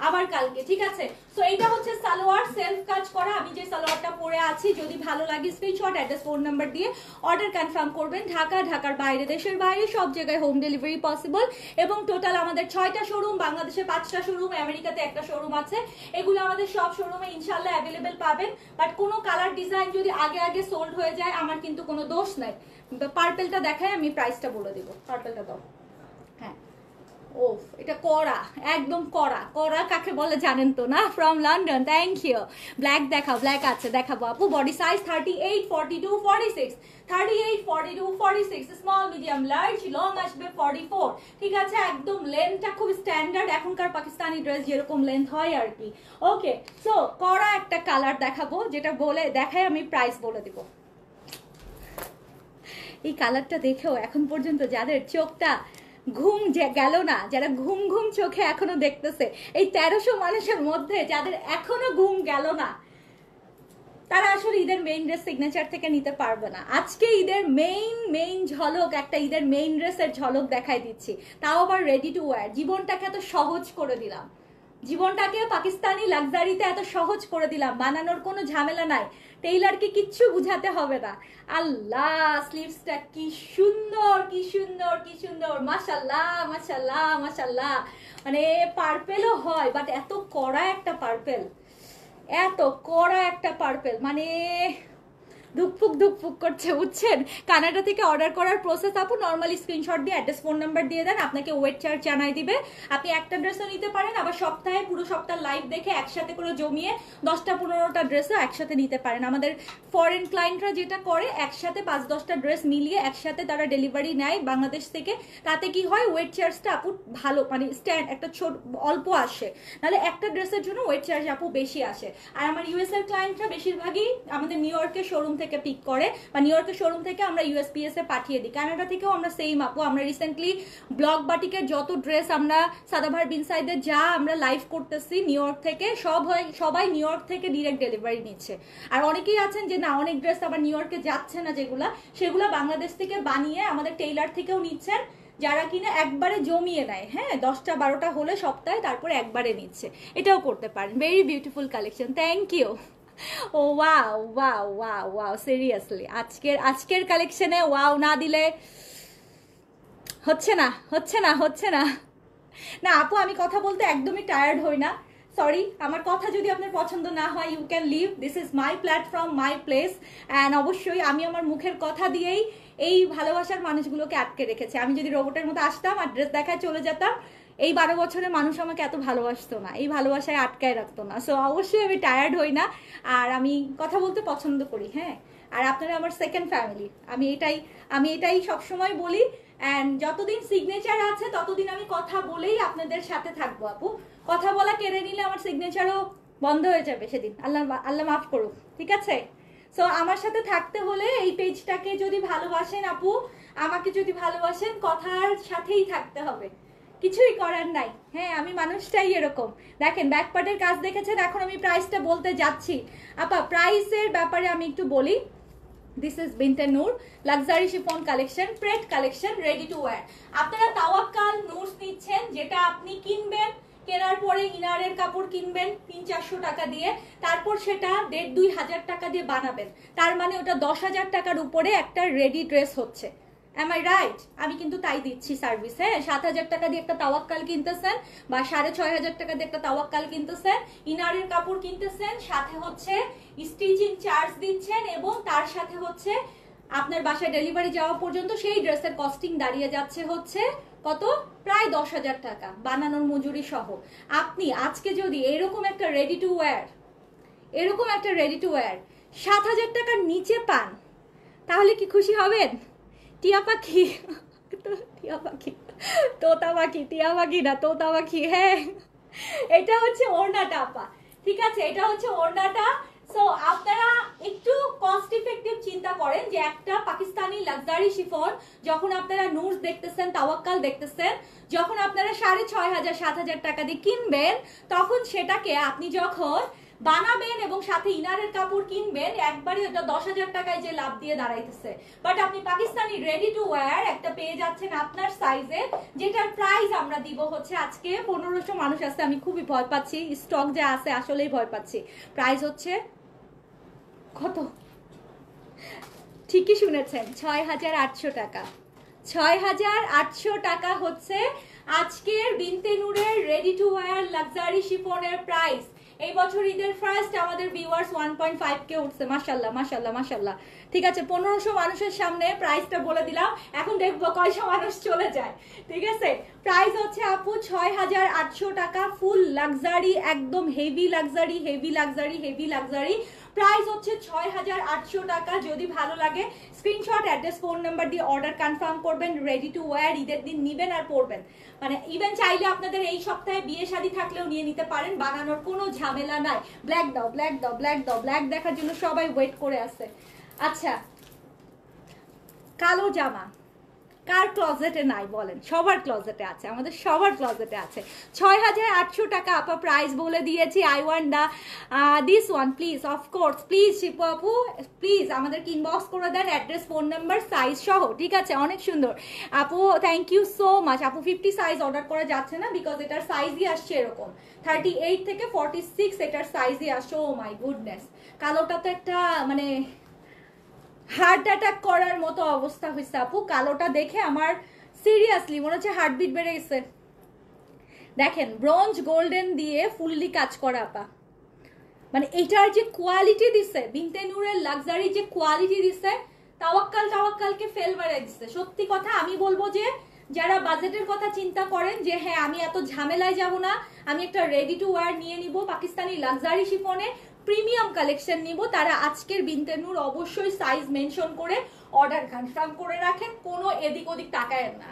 আবার কালকে, ঠিক আছে। সো এইটা হচ্ছে সালোয়ার, সেলফ কাজ করা। আমি যে সালোয়ারটা পরে আছি, যদি ভালো লাগে স্ক্রিনশট, অ্যাড্রেস, ফোন নাম্বার দিয়ে অর্ডার কনফার্ম করবেন। ঢাকা, ঢাকার বাইরে, দেশের বাইরে সব জায়গায় হোম ডেলিভারি পসিবল। এবং টোটাল আমাদের 6টা শোরুম, বাংলাদেশে 5টা শোরুম, আমেরিকাতে একটা শোরুম আছে। এগুলো আমাদের সব শোরুমে ইনশাল্লাহ অ্যাভেলেবেল পাবেন। বাট কোনো কালার ডিজাইন যদি আগে আগে সোল্ড হয়ে যায়, আমার কিন্তু কোনো দোষ নাই। পার্পেলটা দেখায়, আমি প্রাইসটা বলে দিব। পার্পেলটা দাও, হ্যাঁ। ওফ, এটা কড়া, একদম কড়া। কড়া কাকে বলে জানেন তো না? From London, thank you. Black দেখাও, ব্ল্যাক আছে, দেখাবো আপু। Body size 38, 42, 46, 38, 42, 46, small, medium, large, long আসবে 44, ঠিক আছে। একদম লেন্থটা খুব স্ট্যান্ডার্ড, এখনকার পাকিস্তানি ড্রেস যেরকম লেন্থ হয় আর কি। ওকে, সো কড়া একটা কালার দেখাবো, যেটা বলে দেখায় আমি প্রাইস বলে দিব। এই কালারটা দেখেও এখন পর্যন্ত যাদের চোখটা ঘুম গেল না, যারা ঘুম ঘুম চোখে এখনো দেখতেছে, এই 1300 মানুষের মধ্যে যাদের এখনো ঘুম গেল না, তারা আসলে ঈদের মেইন ড্রেস সিগনেচার থেকে নিতে পারবে না। আজকে ঈদের মেইন ঝলক, একটা ঈদের মেইন ড্রেসের ঝলক দেখাই দিচ্ছি, তাও আবার রেডি টু ওয়্যার। জীবনটাকে এত সহজ করে দিলাম, জীবনটাকে পাকিস্তানি লাক্সারিতে এত সহজ করে দিলাম, বানানোর কোনো ঝামেলা নাই, টেইলারকে কিচ্ছু বুঝাতে হবে না। আল্লাহ, স্লিভসটা কি সুন্দর, কি সুন্দর, কি সুন্দর, মাশাল্লাহ মাশাল্লাহ মাশাল্লাহ। মানে পার্পেলও হয়, বাট এত কড়া একটা পার্পেল, এত কড়া একটা পার্পেল, মানে ধুকফুক ধুকফুক করছে, বুঝছেন। কানাডা থেকে অর্ডার করার প্রসেস আপু, নর্মালি স্ক্রিনশট দিয়ে অ্যাড্রেস, ফোন নাম্বার দিয়ে দেন, আপনাকে ওয়েট চার্জ জানাই দিবে। আপনি একটা ড্রেসও নিতে পারেন, আবার সপ্তাহে পুরো সপ্তাহ লাইভ দেখে একসাথে করে জমিয়ে 10টা 15টা ড্রেসও একসাথে নিতে পারেন। আমাদের ফরেন ক্লায়েন্টরা যেটা করে, একসাথে 5-10টা ড্রেস মিলিয়ে একসাথে তারা ডেলিভারি নেয় বাংলাদেশ থেকে। তাতে কি হয়, ওয়েট চার্জটা আপু ভালো, মানে স্ট্যান্ড একটা ছোট অল্প আসে, নাহলে একটা ড্রেসের জন্য ওয়েট চার্জ আপু বেশি আসে। আর আমার ইউএস এর ক্লায়েন্টরা বেশিরভাগই আমাদের নিউ ইয়র্কের শোরুম থেকে পিক করে, বা নিউ ইয়র্কের শোরুম থেকে আমরা ইউএসপিএস এ পাঠিয়ে দিই। কানাডা থেকেও আমরা সেম আপু, আমরা রিসেন্টলি ব্লক বাটিকের যত ড্রেস আমরা সাদাভার বিন সাইডে যা আমরা লাইভ করতেছি নিউ ইয়র্ক থেকে, সবাই নিউ ইয়র্ক থেকে ডিরেক্ট ডেলিভারি নিচ্ছে। আর অনেকেই আছেন যে না, অনেক ড্রেস আবার নিউ ইয়র্কে যাচ্ছে না, সেগুলা বাংলাদেশ থেকে বানিয়ে আমাদের টেইলার থেকেও নিচ্ছেন, যারা কিনা একবারে জমিয়ে নেয়, হ্যাঁ 10টা 12টা হলে সপ্তাহে, তারপরে একবারে নিচ্ছে, এটাও করতে পারেন। Very beautiful collection, thank you. Oh wow wow wow wow, seriously আজকের কালেকশনে ওয়াও না দিলে হচ্ছে না হচ্ছে না হচ্ছে না। না আপু, আমি কথা বলতে একদমই টায়ার্ড হই না, সরি। আমার কথা যদি আপনার পছন্দ না হয়, you can leave, this is my platform, my place. And অবশ্যই আমি আমার মুখের কথা দিয়েই এই ভালোবাসার মানুষগুলোকে আটকে রেখেছি। আমি যদি রোবটের মতো আসতাম আর ড্রেস দেখায় চলে যেতাম, এই 12 বছরে মানুষ আমাকে এত ভালোবাসতো না, এই ভালোবাসায় আটকায় রাখতো না। সো অবশ্যই আমি টায়ার্ড হই না, আর আমি কথা বলতে পছন্দ করি, হ্যাঁ। আর আপনারা আমার সেকেন্ড ফ্যামিলি, আমি এটাই সবসময় বলি। অ্যান্ড যতদিন সিগনেচার আছে ততদিন আমি কথা বলেই আপনাদের সাথে থাকবো আপু। কথা বলা কেড়ে নিলে আমার সিগনেচারও বন্ধ হয়ে যাবে সেদিন, আল্লাহ আল্লাহ মাফ করুক, ঠিক আছে। সো আমার সাথে থাকতে হলে এই পেজটাকে যদি ভালোবাসেন আপু, আমাকে যদি ভালোবাসেন, কথার সাথেই থাকতে হবে, কিছুই করার নাই। হ্যাঁ আমি মানুষটাই এরকম। দেখেন ব্যাকপার্টের কাজ দেখেছেন, এখন আমি প্রাইসটা বলতে যাচ্ছি। আপা প্রাইসের ব্যাপারে আমি একটু বলি। This is Binte Noor luxury chiffon collection, pret collection, ready to wear. আপনারা তাওয়াক্কাল নূরস নিচ্ছেন, যেটা আপনি কিনবেন, কেনার পরে ইনারের কাপড় কিনবেন 300-400 টাকা দিয়ে, তারপর সেটা 1,500-2 হাজার টাকা দিয়ে বানাবেন, তার মানে ওটা 10,000 টাকার উপরে একটা রেডি ড্রেস হচ্ছে। Am I right? আমি কিন্তু তাই দিচ্ছি সার্ভিস। হ্যাঁ 7,000 টাকা দিয়ে একটা তাওয়াক্কাল কিনতেছেন, বা 6,500 টাকা দিয়ে একটা তাওয়াক্কাল কিনতেছেন, ইনারের কাপড় কিনতেছেন, সাথে হচ্ছে স্টিচিং চার্জ দিচ্ছেন, এবং তার সাথে হচ্ছে আপনার বাসায় ডেলিভারি যাওয়া পর্যন্ত সেই ড্রেসের কস্টিং দাঁড়িয়ে যাচ্ছে হচ্ছে কত, প্রায় 10,000 টাকা বানানোর মজুরি সহ। আপনি আজকে যদি এরকম একটা রেডি টু ওয়্যার 7,000 টাকার নিচে পান, তাহলে কি খুশি হবেন? টিয়া পাখি, টিয়া পাখি, তোতা পাখি, টিয়া পাখি না তোতা পাখি। হ্যাঁ এটা হচ্ছে ওড়নাটা আপা, ঠিক আছে, এটা হচ্ছে ওড়নাটা। সো আপনারা একটু কস্ট ইফেক্টিভ চিন্তা করেন যে একটা পাকিস্তানি লাক্সারি শিফন যখন আপনারা নূরস দেখতেছেন, তাওয়াক্কাল দেখতেছেন, যখন আপনারা 6,500-7,000 টাকা দিয়ে কিনবেন, তখন সেটাকে আপনি যখন বানাবেন এবং সাথে ইনারের কাপড় কিনবেন, একবারে ওটা 10,000 টাকায় যে লাভ দিয়ে দাঁড়াইতেছে। বাট আপনি পাকিস্তানি রেডি টু ওয়্যার একটা পেয়ে যাচ্ছেন আপনার সাইজে, যেটার প্রাইস আমরা দিব হচ্ছে আজকে 1500। মানুষ আছে, আমি খুবই ভয় পাচ্ছি, স্টক যা আছে আসলেই ভয় পাচ্ছি। প্রাইস হচ্ছে কত? ঠিকই শুনেছেন, 6,800 টাকা। 6,800 টাকা হচ্ছে আজকের বিনতে নূরের রেডি টু ওয়্যার লাক্সারি শিফনের প্রাইস। এই বছর ঈদের ফার্স্ট আমাদের ভিউয়ার্স 1.5K উঠছে, মাশাআল্লাহ মাশাআল্লাহ মাশাআল্লাহ। ঠিক আছে, 1500 মানুষের সামনে প্রাইসটা বলে দিলাম, এখন দেখবো কয়শো মানুষ চলে যায়। ঠিক আছে, প্রাইস হচ্ছে আপু 6,800 টাকা, ফুল লাক্সারি, একদম heavy luxury heavy luxury heavy luxury. Price হচ্ছে 6,800 টাকা। যদি ভালো লাগে স্ক্রিনশট, অ্যাড্রেস, ফোন নাম্বার দিয়ে অর্ডার কনফার্ম করবেন। রেডি টু ওয়্যার, ঈদের দিন নিবেন আর পরবেন, মানে ইভেন চাইলে আপনাদের এই সপ্তাহে বিয়ে শাদী থাকলেও নিয়ে নিতে পারেন, বানানোর কোনো ঝামেলা নাই। ব্ল্যাক দাও ব্ল্যাক দাও ব্ল্যাক দাও, ব্ল্যাক দেখার জন্য সবাই ওয়েট করে আছে। আচ্ছা, কালো জামা কার ক্লজেটে নাই বলেন? সবার ক্লজেটে আছে, আমাদের সবার ক্লজেটে আছে। 6,800 টাকা আপা প্রাইস বলে দিয়েছি। I want the this one please, of course please Shipu আপু প্লিজ আমাদেরকে ইনবক্স করে দেন, অ্যাড্রেস, ফোন নাম্বার, সাইজ সহ। ঠিক আছে, অনেক সুন্দর আপু, থ্যাংক ইউ সো মাচ আপু। 50 সাইজ অর্ডার করা যাচ্ছে না, বিকজ এটার সাইজই আসছে এরকম 38 থেকে 46 এটার সাইজই আসছে। ও মাই গুডনেস, কালোটা তো একটা মানে হার্ট অ্যাটাক করার মতো অবস্থা হয়েছে আপু। কালোটা দেখে আমার সিরিয়াসলি মনে হচ্ছে হার্টবিট বেড়ে গেছে। দেখেন ব্রোঞ্জ গোল্ডেন দিয়ে ফুললি কাজ করা আপা, মানে এটার যে কোয়ালিটি দিছে, বিনতে নূরের লাক্সারি যে কোয়ালিটি দিছে, তাওয়াক্কালকে ফেল বাড়াই দিছে। সত্যি কথা আমি বলবো যে যারা বাজেটের কথা চিন্তা করেন যে হ্যাঁ আমি এত ঝামেলায় যাব না, আমি একটা রেডি টু ওয়্যার নিয়ে নিব পাকিস্তানি লাক্সারি শিফনে প্রিমিয়াম কালেকশন নিব, তারা আজকের বিনতে নূর অবশ্যই সাইজ মেনশন করে অর্ডার কনফার্ম করে রাখেন। কোনো এদিক ওদিক তাকায়েন না,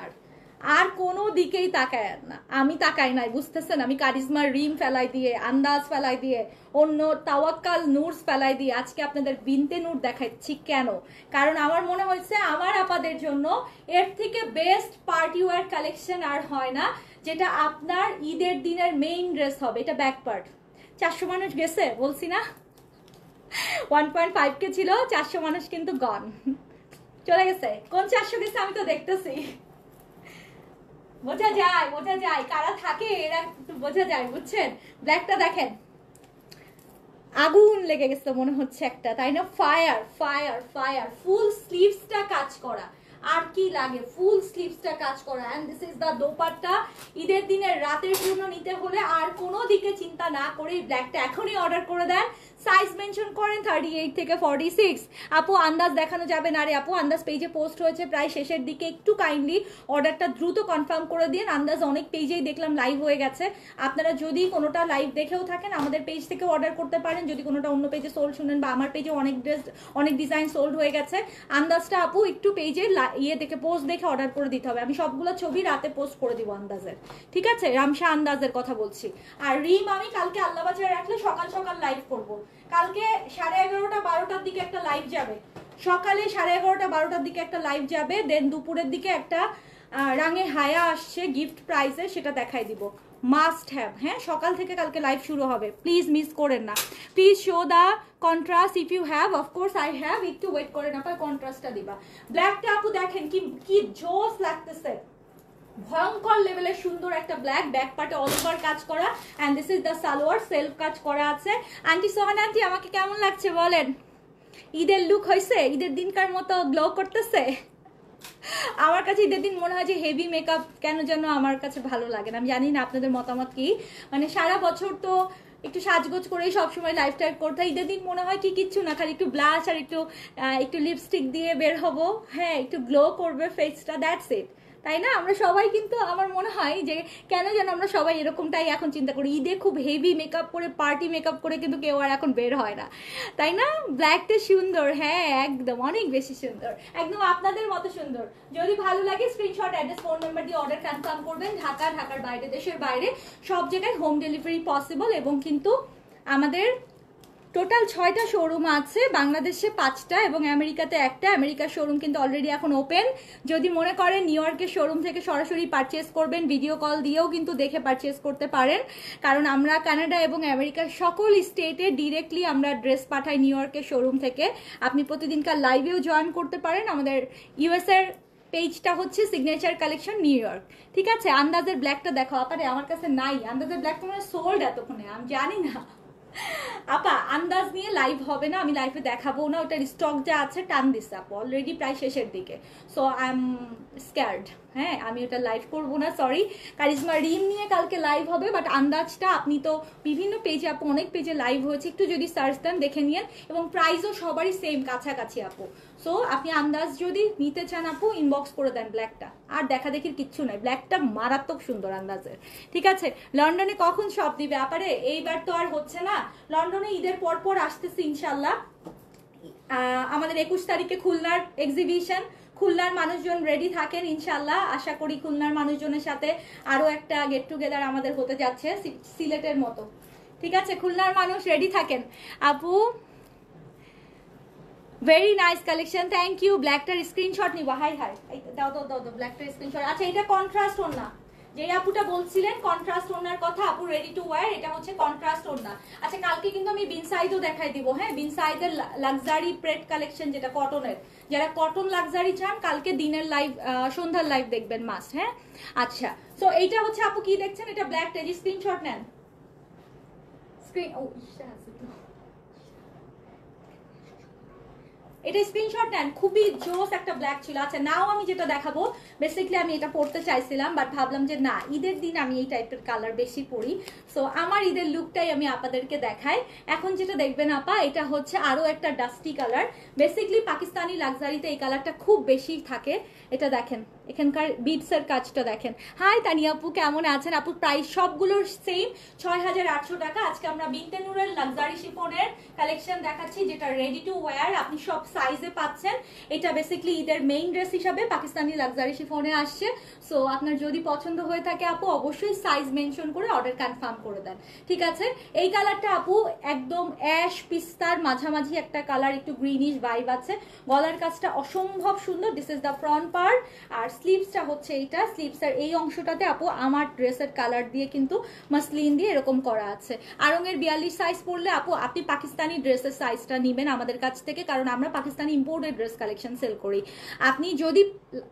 আর কোনো দিকেই তাকায়েন না। আমি তাকাই নাই, বুঝতেছেন? আমি কারিজমার রিম ফেলাই দিয়ে, আন্দাজ ফেলাই দিয়ে, অন্য তাওয়াক্কাল নূরস ফেলাই দিয়ে আজকে আপনাদের বিনতে নূর দেখাচ্ছি। কেন? কারণ আমার মনে হয়েছে আমার আপাদের জন্য এর থেকে বেস্ট পার্টি ওয়্যার কালেকশন আর হয় না, যেটা আপনার ঈদের দিনের মেইন ড্রেস হবে। এটা ব্যাক পার্ট। 400 মানুষ গেছে বলছি না, 1.5K ছিল, 400 মানুষ কিন্তু গন, চলে গেছে। কোন 400 গেছে আমি তো দেখতেছি। বোঝা যায় কারা থাকে এরা বোঝা যায়, বুঝছেন? ব্ল্যাকটা দেখেন, আগুন লেগে গেছে মনে হচ্ছে একটা, তাই না? Fire fire fire. ফুল স্লিভসটা কাজ করা, আর কি লাগে? ফুল স্লিভসটা কাজ করা। And this is the dupatta. ঈদের দিনের রাতের জন্য নিতে হলে আর কোনো দিকে চিন্তা না করে ব্ল্যাকটা এখনই অর্ডার করে দেন। সাইজ মেনশন করেন 38 থেকে 46। আপু আন্দাজ দেখানো যাবে না রে আপু, আন্দাজ পেজে পোস্ট হয়েছে প্রায় শেষের দিকে, একটু কাইন্ডলি অর্ডারটা দ্রুত কনফার্ম করে দিন। আন্দাজ অনেক পেজেই দেখলাম লাইভ হয়ে গেছে। আপনারা যদি কোনোটা লাইভ দেখেও থাকেন আমাদের পেজ থেকে অর্ডার করতে পারেন, যদি কোনোটা অন্য পেজে সোল্ড শুনেন, বা আমার পেজে অনেক ডিজাইন সোল্ড হয়ে গেছে। আন্দাজটা আপু একটু পেজে দেখে পোস্ট দেখে অর্ডার করে দিতে হবে। আমি সবগুলো ছবি রাতে পোস্ট করে দিব আন্দাজের, ঠিক আছে? রামশা আন্দাজের কথা বলছি। আর রিম আমি কালকে আল্লাহ বাজারে রাখলে সকাল সকাল লাইভ করব। কালকে 11:30 12টার দিকে একটা লাইভ যাবে, সকালে 11:30 12টার দিকে একটা লাইভ যাবে, দেন দুপুরের দিকে একটা রাঙে হায়া আসছে গিফট প্রাইজে, সেটা দেখাই দিব। মাস্ট হ্যাভ, হ্যাঁ সকাল থেকে কালকে লাইভ শুরু হবে, প্লিজ মিস করেন না। Please show the contrast if you have. Of course I have, একটু ওয়েট করেন আপা, কন্ট্রাস্টটা দিবা। ব্ল্যাকটা আপু দেখেন কি জোস লাগতেছে, ভয়ঙ্কর লেভেলের সুন্দর একটা ব্ল্যাক, ব্যাক পার্টে অল ওভার কাজ করা। And this is the salwar, self কাজ করা আছে। আন্টি সোহান আন্টি আমাকে কেমন লাগছে বলেন? ঈদের লুক হয়েছে? ঈদের দিনকার মতো গ্লো করতেছে? আমার কাছে ঈদের দিন মনে হয় যে হেভি মেকআপ কেন যেন আমার কাছে ভালো লাগে না, আমি জানি না আপনাদের মতামত কি। মানে সারা বছর তো একটু সাজগোজ করেই সবসময় লাইফ টাইপ করতে হয়, ঈদের দিন মনে হয় কি কিচ্ছু না, খালি একটু ব্লাশ আর একটু লিপস্টিক দিয়ে বের হবো, হ্যাঁ একটু গ্লো করবে ফেসটা, দ্যাটস ইট, তাই না? আমরা সবাই কিন্তু আমার মনে হয় যে কেন যেন আমরা সবাই এরকমটাই এখন চিন্তা করি, ঈদে খুব হেভি মেকআপ করে পার্টি মেকআপ করে কিন্তু কেউ আর এখন বের হয় না, তাই না? ব্ল্যাকটা সুন্দর, হ্যাঁ একদম অনেক বেশি সুন্দর, একদম আপনাদের মতো সুন্দর। যদি ভালো লাগে স্ক্রিনশট, অ্যাড্রেস, ফোন নাম্বার দিয়ে অর্ডার কনফার্ম করবেন। ঢাকার বাইরে, দেশের বাইরে সব জায়গায় হোম ডেলিভারি পসিবল। এবং কিন্তু আমাদের টোটাল 6টা শোরুম আছে, বাংলাদেশে 5টা এবং আমেরিকাতে একটা। আমেরিকার শোরুম কিন্তু অলরেডি এখন ওপেন। যদি মনে করেন নিউ ইয়র্কের শোরুম থেকে সরাসরি পারচেস করবেন, ভিডিও কল দিয়েও কিন্তু দেখে পারচেস করতে পারেন, কারণ আমরা কানাডা এবং আমেরিকার সকল স্টেটে ডিরেক্টলি আমরা ড্রেস পাঠাই নিউ ইয়র্কের শোরুম থেকে। আপনি প্রতিদিনকার লাইভেও জয়েন করতে পারেন। আমাদের ইউএসএর পেজটা হচ্ছে সিগনেচার কালেকশন নিউ ইয়র্ক, ঠিক আছে? আন্দাজের ব্ল্যাকটা দেখো আপারে, আমার কাছে নাই আন্দাজের ব্ল্যাকটা, মানে সোল্ড এতক্ষণে, আমি জানি না আপা। আন্দাজ নিয়ে লাইভ হবে না, আমি লাইভে দেখাবো না, ওটার স্টক যা আছে টান দিচ্ছে আপু, অলরেডি প্রায় শেষের দিকে। সো আই এম স্ক্যার্ড, হ্যাঁ আমি ওটা লাইভ করবো না, সরি। কারিজমা রিম নিয়ে কালকে লাইভ হবে, বাট আন্দাজটা আপনি তো বিভিন্ন পেজে আপু, অনেক পেজে লাইভ হয়েছে, একটু যদি সার্চ দেন দেখে নিন। এবং প্রাইসও সবারই সেম, কাছাকাছি আপু। সো আপনি আন্দাজ যদি নিতে চান আপু, ইনবক্স করে দেন ব্ল্যাকটা, আর দেখা দেখির কিচ্ছু নাই, ব্ল্যাকটা মারাত্মক সুন্দর আন্দাজের, ঠিক আছে? লন্ডনে কখন শপ দিবে আপারে? এইবার তো আর হচ্ছে না, লন্ডনে ঈদের পর আসতেছে ইনশাল্লাহ। আমাদের 21 তারিখে খুলনার এক্সিবিশন, খুলনার মানুষজন রেডি থাকেন ইনশাল্লাহ। আশা করি খুলনার মানুষজনের সাথে আরো একটা গেট টুগেদার আমাদের হতে যাচ্ছে সিলেটের মতো, ঠিক আছে? খুলনার মানুষ রেডি থাকেন আপু। Very nice collection, thank you. ব্ল্যাকটার স্ক্রিনশট নিবা, হাই দাও ব্ল্যাকটার স্ক্রিনশট। আচ্ছা এটা কন্ট্রাস্ট ওড়না, যে আপুটা বলছিলেন কন্ট্রাস্ট ওড়নার কথা, আপু রেডি টু ওয়্যার, এটা হচ্ছে কন্ট্রাস্ট ওড়না। আচ্ছা কালকে কিন্তু আমি বিনসাইডও দেখাই দিব, হ্যাঁ বিনসাইডের লাক্সারি প্রেড কালেকশন, যেটা কটনের, যারা কটন লাক্সারি চান কালকে দিনের লাইভ, সন্ধ্যার লাইভ দেখবেন মাস্ট, হ্যাঁ। আচ্ছা সো এইটা হচ্ছে আপু কি দেখছেন, এটা ব্ল্যাকটা, যে স্ক্রিনশট নেন, স্ক্রিন এটা স্ক্রিনশট নেন, খুবই জোস একটা ব্ল্যাক ছিল। আচ্ছা নাও আমি যেটা দেখাবো, বেসিক্যালি আমি এটা পড়তে চাইছিলাম, বাট ভাবলাম যে না, ঈদের দিন আমি এই টাইপের কালার বেশি পরি, সো আমার ঈদের লুকটাই আমি আপনাদেরকে দেখাই। এখন যেটা দেখবেন আপা, এটা হচ্ছে আরো একটা ডাস্টি কালার। বেসিক্যালি পাকিস্তানি লাক্সারিতে এই কালারটা খুব বেশি থাকে। এটা দেখেন, এখানকার বিটসের কাজটা দেখেন। হাই তানিয়া আপু, কেমন আছেন আপু? প্রাইস সবগুলোর সেম 6800 টাকা। আজকে আমরা বিনতেনুরের লাক্সারি শিফনের কালেকশন দেখাচ্ছি, যেটা রেডি টু ওয়্যার, আপনি সব সাইজে পাচ্ছেন। এটা বেসিক্যালি ঈদের মেইন ড্রেস হিসাবে পাকিস্তানি লাক্সারি শিফনে আসছে। সো আপনার যদি পছন্দ হয়ে থাকে আপু, অবশ্যই সাইজ মেনশন করে অর্ডার কনফার্ম করে দেন, ঠিক আছে? এই কালারটা আপু একদম অ্যাশ পিস্তার মাঝামাঝি একটা কালার, একটু গ্রিনিশ ভাইব আছে। গলার কাজটা অসম্ভব সুন্দর, this is the front part. আর স্লিভসটা হচ্ছে এইটা, স্লিভসের এই অংশটাতে আপু আমার ড্রেসের কালার দিয়ে কিন্তু মাসলিন দিয়ে এরকম করা আছে। আরঙের 42 সাইজ পড়লে আপু আপনি পাকিস্তানি ড্রেসের সাইজটা নেবেন আমাদের কাছ থেকে, কারণ আমরা Pakistani imported dress collection sale করি। আপনি যদি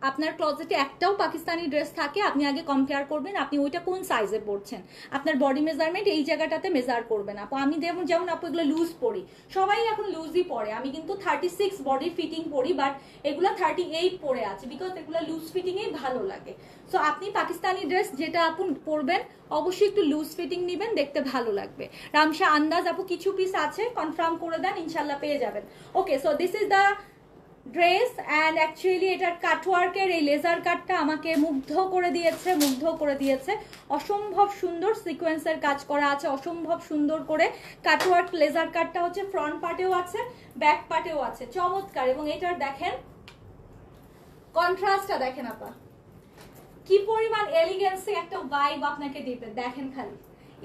আপনার ক্লজেটে একটাও পাকিস্তানি ড্রেস থাকে, আপনি আগে কম্পেয়ার করবেন আপনি ওইটা কোন সাইজে পরছেন, আপনার বডি মেজারমেন্ট এই জায়গাটাতে মেজার করবেন আপু। আমি যেমন আপু এগুলো লুজ পরি, সবাই এখন লুজই পরে, আমি কিন্তু 36 বডি ফিটিং পরি, বাট এগুলো 38 পরে আছে, বিকজ এগুলো লুজ ফিটিংই ভালো লাগে। সো আপনি পাকিস্তানি ড্রেস যেটা আপু পরবেন অবশ্যই একটু লুজ ফিটিং নেবেন, দেখতে ভালো লাগবে। রামশা আন্দাজ আপু কিছু পিস আছে, কনফার্ম করে দেন, ইনশাল্লাহ পেয়ে যাবেন। Okay, so this is the dress and actually এটার কাটওয়ার্কের এই লেজার কাটটা আমাকে মুগ্ধ করে দিয়েছে। অসম্ভব সুন্দর সিকোয়েন্সের কাজ করা আছে, অসম্ভব সুন্দর করে কাটওয়ার্ক লেজার কাটটা হচ্ছে ফ্রন্ট পার্টেও আছে, ব্যাক পার্টেও আছে, চমৎকার। এবং এটার দেখেন কন্ট্রাস্টটা দেখেন আপা, কি পরিমাণ এলিগেন্সি একটা ভাইব আপনাকে দিতে, দেখেন খালি।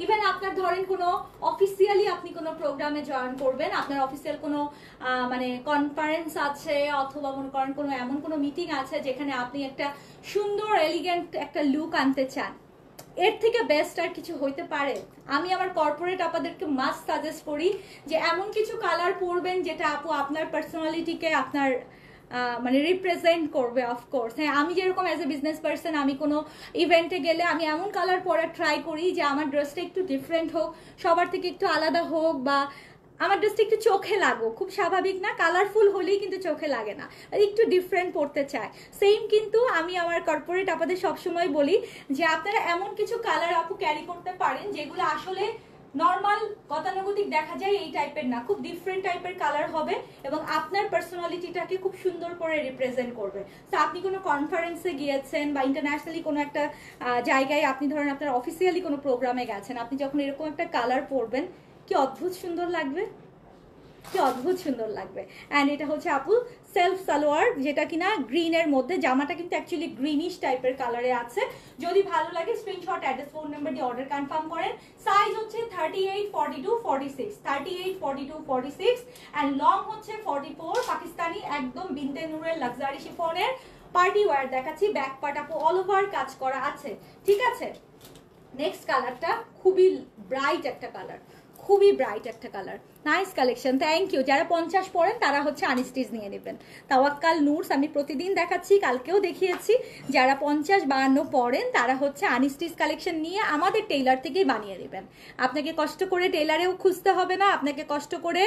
ইভেন আপনার ধরেন কোনো অফিসিয়ালি আপনি কোনো প্রোগ্রামে জয়েন করবেন, আপনার অফিসিয়াল কোনো মানে কনফারেন্স আছে, অথবা মনে করেন কোনো এমন কোনো মিটিং আছে যেখানে আপনি একটা সুন্দর এলিগেন্ট একটা লুক আনতে চান, এর থেকে বেস্ট আর কিছু হইতে পারে? আমি আমার কর্পোরেট আপনাদেরকে মাস্ট সাজেস্ট করি যে এমন কিছু কালার পরবেন যেটা আপু আপনার পার্সোনালিটিকে আপনার মানে রিপ্রেজেন্ট করবে। অফকোর্স হ্যাঁ, আমি যেরকম অ্যাজ এ বিজনেস পার্সন আমি কোনো ইভেন্টে গেলে আমি এমন কালার পরার ট্রাই করি যে আমার ড্রেসটা একটু ডিফারেন্ট হোক, সবার থেকে একটু আলাদা হোক, বা আমার ড্রেসটা একটু চোখে লাগো, খুব স্বাভাবিক না? কালারফুল হলেই কিন্তু চোখে লাগে না, একটু ডিফারেন্ট পড়তে চায়। সেম কিন্তু আমি আমার কর্পোরেট আপনাদের সবসময় বলি যে আপনারা এমন কিছু কালার আপু ক্যারি করতে পারেন যেগুলো আসলে নর্মাল গতানুগতিক দেখা যায় এই টাইপের না, খুব ডিফারেন্ট টাইপের কালার হবে এবং আপনার পার্সোনালিটিটাকে খুব সুন্দর করে রিপ্রেজেন্ট করবে। তো আপনি কোনো কনফারেন্সে গিয়েছেন বা ইন্টারন্যাশনালি কোনো একটা জায়গায়, আপনি ধরেন আপনার অফিসিয়ালি কোনো প্রোগ্রামে গেছেন, আপনি যখন এরকম একটা কালার পরবেন কি অদ্ভুত সুন্দর লাগবে, কি অদ্ভুত সুন্দর লাগবে। অ্যান্ড এটা হচ্ছে আপু সেলফ সালোয়ার, যেটা কিনা গ্রিনের মধ্যে, জামাটা কিন্তু অ্যাকচুয়ালি গ্রিনিশ টাইপের কালারে আছে। যদি ভালো লাগে স্ক্রিনশট, অ্যাড্রেস, ফোন নাম্বার দিয়ে অর্ডার কনফার্ম করেন। সাইজ হচ্ছে 38, 42, 46, 38, 42, 46 অ্যান্ড লং হচ্ছে 44। পাকিস্তানি একদম বিনতে নূরের লাক্সারি শিফনের পার্টি ওয়্যার দেখাচ্ছি, ব্যাক পার্ট আপু অল ওভার কাজ করা আছে, ঠিক আছে। নেক্সট কালারটা খুবই ব্রাইট একটা কালার, খুবই ব্রাইট একটা colour, nice collection, thank you. যারা 50 পড়েন তারা হচ্ছে আনস্টিচ নিয়ে নেবেন। তাওয়াক্কাল নূরস আমি প্রতিদিন দেখাচ্ছি, কালকেও দেখিয়েছি। যারা 50-52 পড়েন তারা হচ্ছে আনস্টিচ কালেকশন নিয়ে আমাদের টেইলার থেকেই বানিয়ে নেবেন। আপনাকে কষ্ট করে টেইলারেও খুঁজতে হবে না, আপনাকে কষ্ট করে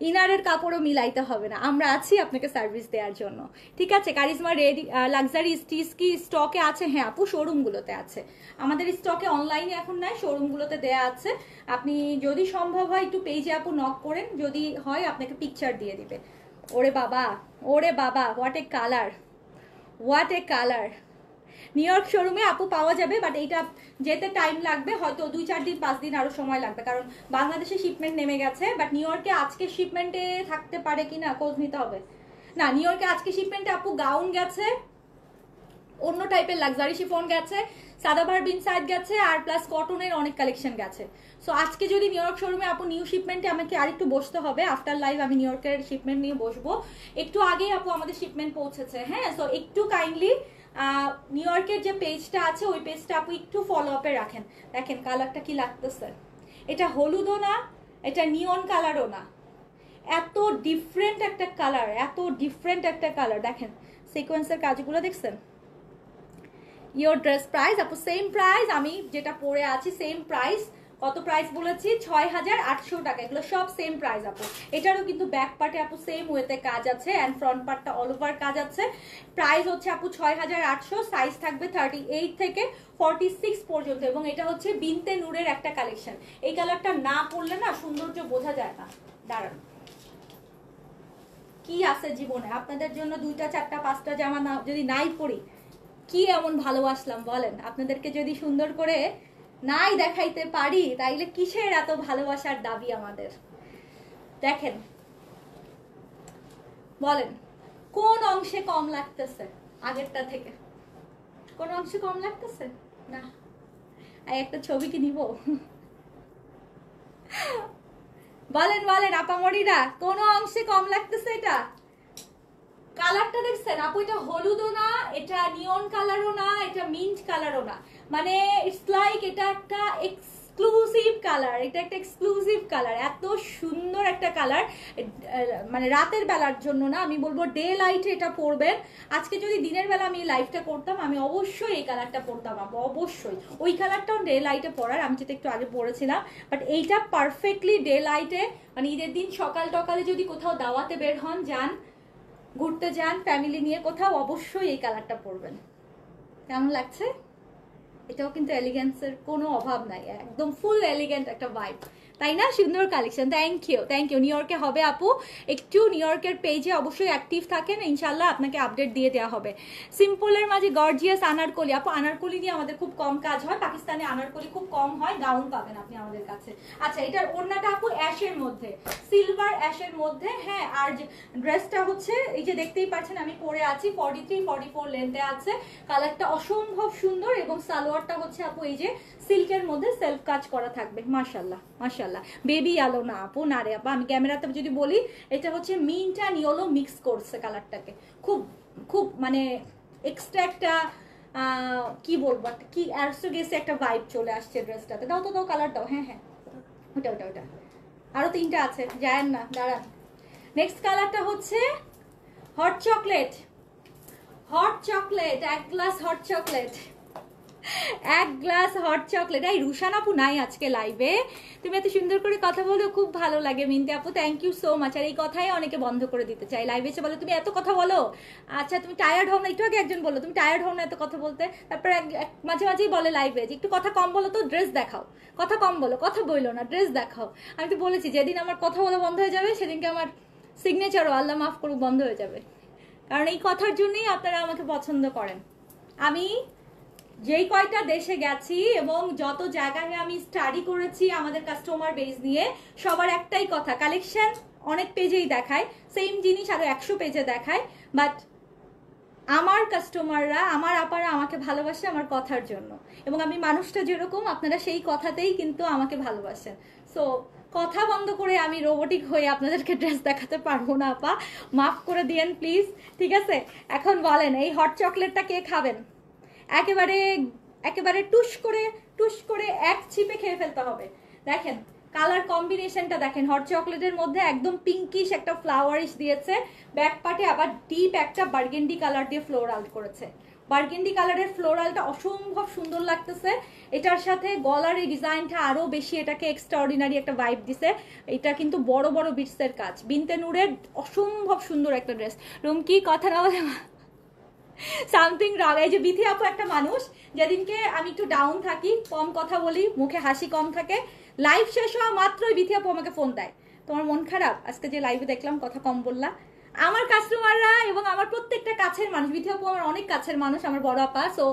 ইনারের কাপড়ও মিলাইতে হবে না, আমরা আছি আপনাকে সার্ভিস দেওয়ার জন্য, ঠিক আছে। কারিজমা রেডি লাক্সারি স্টিচ কি স্টকে আছে? হ্যাঁ আপু, শোরুমগুলোতে আছে, আমাদের স্টকে অনলাইনে এখন নাই, শোরুমগুলোতে দেয়া আছে। আপনি যদি সম্ভব হয় একটু পেজে আপু নক করেন, যদি হয় আপনাকে পিকচার দিয়ে দিবে। ওরে বাবা, ওরে বাবা, what a colour, what a colour. New York শোরুমে আপু পাওয়া যাবে, বাট এইটা যেতে টাইম লাগবে, হয়তো 2-4 দিন 5 দিন আরো সময় লাগবে, কারণ বাংলাদেশে শিপমেন্ট নেমে গেছে। বাট নিউ ইয়র্কে আজকে শিপমেন্টে থাকতে পারে কিনা খোঁজ নিতে হবে। না, নিউ ইয়র্কে আজকে শিপমেন্টে আপু গাউন গেছে, অন্য টাইপের লাক্সারি শিফন গেছে, সাদাবার বিন সাইড গেছে, আর প্লাস কটনের অনেক কালেকশন গেছে। সো আজকে যদি নিউ ইয়র্ক শোরুমে আপু নিউ শিপমেন্টে আমাকে আরেকটু বসতে হবে, আফটার লাইভ আমি নিউ ইয়র্কের শিপমেন্ট নিয়ে বসবো। একটু আগেই আপু আমাদের শিপমেন্ট পৌঁছেছে, হ্যাঁ। সো একটু কাইন্ডলি নিউ ইয়র্কের যে পেজটা আছে ওই পেজটা আপু একটু ফলো আপে রাখেন। দেখেন কালারটা কি লাগতেছে, এটা হলুদও না, এটা নিয়ন কালারও না, এত ডিফারেন্ট একটা কালার, এত ডিফারেন্ট একটা কালার। দেখেন সিকোয়েন্সের কাজগুলো দেখছেন। ইয়োর ড্রেস প্রাইস আপু সেম প্রাইস, আমি যেটা পরে আছি সেম প্রাইস। কত প্রাইস বলেছি? 6800 টাকা। এগুলো সব সেম প্রাইস আপু। এটারও কিন্তু ব্যাক পার্টে আপু সেম ওয়েতে কাজ আছে এন্ড ফ্রন্ট পার্টটা অল ওভার কাজ আছে। প্রাইস হচ্ছে আপু 6800, সাইজ থাকবে 38 থেকে 46 পর্যন্ত এবং এটা হচ্ছে বিনতে নূরের একটা কালেকশন। এই কালারটা না পরলে না সৌন্দর্য বোঝা যায় না। দাঁড়ান, কি আছে জীবনে আপনাদের জন্য 2টা 4টা 5টা জামা না যদি নাই পরি কি এমন ভালোবাসলাম বলেন? আপনাদেরকে যদি সুন্দর করে নাই দেখাইতে পারি তাইলে কিসের এত ভালোবাসার দাবি আমাদের? দেখেন বলেন কোন অংশে কম লাগতেছে আগেরটা থেকে? কোন অংশে কম লাগতেছে না? একটা ছবি কি নিব? বলেন বলেন আপামরিরা, কোন অংশে কম লাগতেছে? এটা কালারটা দেখছেন আপু? এটা হলুদও না, এটা নিয়ন কালারও না, এটা মিন্ট কালারও না, মানে ইটস লাইক এটা একটা এক্সক্লুসিভ কালার, এটা একটা এক্সক্লুসিভ কালার, এত সুন্দর একটা কালার। মানে রাতের বেলার জন্য না, আমি বলবো ডে লাইটে এটা পরবেন। আজকে যদি দিনের বেলা আমি লাইভটা করতাম, আমি অবশ্যই এই কালারটা পরতাম আপু, অবশ্যই। ওই কালারটাও ডে লাইটে পরার, আমি যেটা একটু আগে পরেছিলাম, বাট এইটা পারফেক্টলি ডে লাইটে। মানে ঈদের দিন সকাল টকালে যদি কোথাও দাওয়াতে বের হন, যান ঘুরতে যান ফ্যামিলি নিয়ে কোথাও, অবশ্যই এই কালারটা পরবেন। কেমন লাগছে? এটাও কিন্তু এলিগেন্সের কোনো অভাব নাই, একদম ফুল এলিগেন্ট একটা ভাইব, তাই না? সুন্দর collection. Thank you, thank you. নিউ ইয়র্কে হবে আপু, একটু নিউ ইয়র্কের পেজে অবশ্যই অ্যাক্টিভ থাকেন, ইনশাল্লাহ আপনাকে আপডেট দিয়ে দেওয়া হবে। সিম্পলের মাঝে গর্জিয়াস আনারকলি আপু, আনারকলি নিয়ে আমাদের খুব কম কাজ হয়, পাকিস্তানে আনারকলি খুব কম হয়, গাউন পাবেন আপনি আমাদের কাছে। আচ্ছা, এটার ওড়নাটা আপু অ্যাশের মধ্যে, সিলভার অ্যাশের মধ্যে, হ্যাঁ। আর ড্রেসটা হচ্ছে এই যে দেখতেই পাচ্ছেন আমি পরে আছি, 43-44 লেন্থে আছে, কালারটা অসম্ভব সুন্দর, এবং সালোয়ারটা হচ্ছে আপু এই যে সিল্কের মধ্যে সেলফ কাজ করা থাকবে। মাশাল্লাহ মাশাল্লাহ, বেবি আলো না আপু, না রে আপা, আমি ক্যামেরাতে যদি বলি এটা হচ্ছে মিন্ট আর ইয়েলো মিক্স করছে কালারটাকে, খুব খুব মানে এক্সট্রা একটা কি বলবো, কি অ্যারসো গেছে একটা ভাইব চলে আসছে ড্রেসটাতে। দাও তো, দাও কালার দাও, হ্যাঁ হ্যাঁ, ওটা ওটা ওটা, আরো 3টা আছে, যায় না, দাঁড়ান। নেক্সট কালারটা হচ্ছে hot chocolate, hot chocolate, 1 glass hot chocolate, 1 glass hot chocolate. এই রুশান আপু নাই আজকে লাইভে, তুমি এত সুন্দর করে কথা বলো, খুব ভালো লাগে মিন্তি আপু, থ্যাংক ইউ সো মাচ। আর এই কথাই অনেকে বন্ধ করে দিতে চাই, লাইভে এসে বলো তুমি এত কথা বলো, আচ্ছা তুমি টায়ার্ড হও না? একটু আগে একজন বললো তুমি টায়ার্ড হও না এত কথা বলতে, তারপরে মাঝে মাঝেই বলে লাইভে যে একটু কথা কম বলো তো, ড্রেস দেখাও, কথা কম বলো, কথা বইলো না, ড্রেস দেখাও। আমি তো বলেছি যেদিন আমার কথা বলা বন্ধ হয়ে যাবে সেদিনকে আমার সিগনেচারও আল্লাহ মাফ করুক বন্ধ হয়ে যাবে, কারণ এই কথার জন্যই আপনারা আমাকে পছন্দ করেন। আমি যেই কয়টা দেশে গেছি এবং যত জায়গায় আমি স্টাডি করেছি আমাদের কাস্টমার বেস নিয়ে, সবার একটাই কথা, কালেকশন অনেক পেজেই দেখায়, সেম জিনিস আরো 100 পেজে দেখায়, বাট আমার কাস্টমাররা, আমার আপারা আমাকে ভালোবাসে আমার কথার জন্য, এবং আমি মানুষটা যেরকম আপনারা সেই কথাতেই কিন্তু আমাকে ভালোবাসেন। সো কথা বন্ধ করে আমি রোবোটিক হয়ে আপনাদেরকে ড্রেস দেখাতে পারবো না আপা, মাফ করে দিয়েন প্লিজ, ঠিক আছে? এখন বলেন এই হট চকলেটটা কে খাবেন? একেবারে একেবারে টুস করে এক ছিপে খেয়ে ফেলতে হবে। দেখেন কালার কম্বিনেশনটা দেখেন, হট চকলেটের মধ্যে একদম পিঙ্কিশ একটা ফ্লাওয়ারিশ দিয়েছে, ব্যাক পার্টে আবার ডিপ একটা বার্গেন্ডি কালার দিয়ে ফ্লোরাল করেছে, বার্গেন্ডি কালারের ফ্লোরালটা অসম্ভব সুন্দর লাগতেছে। এটার সাথে গলার এই ডিজাইনটা আরো বেশি এটাকে এক্সট্রাঅর্ডিনারি একটা ভাইব দিছে। এটা কিন্তু বড় বড় বিটসের কাজ, বিনতে নূরের অসম্ভব সুন্দর একটা ড্রেস। রুমকি কথা না বলে সামথিং রং। এই যে বিথি আপু একটা মানুষ, যেদিনকে আমি একটু ডাউন থাকি, কম কথা বলি, মুখে হাসি কম থাকে, লাইভ শেষ হওয়া মাত্রই বিথি আপু আমাকে ফোন দেয়, তোমার মন খারাপ, আজকে যে লাইভে দেখলাম কথা কম বললা। আমার কাস্টমাররা এবং আমার প্রত্যেকটা কাছের মানুষ, বিথি আপু আমার অনেক কাছের মানুষ, আমার বড় আপা, সো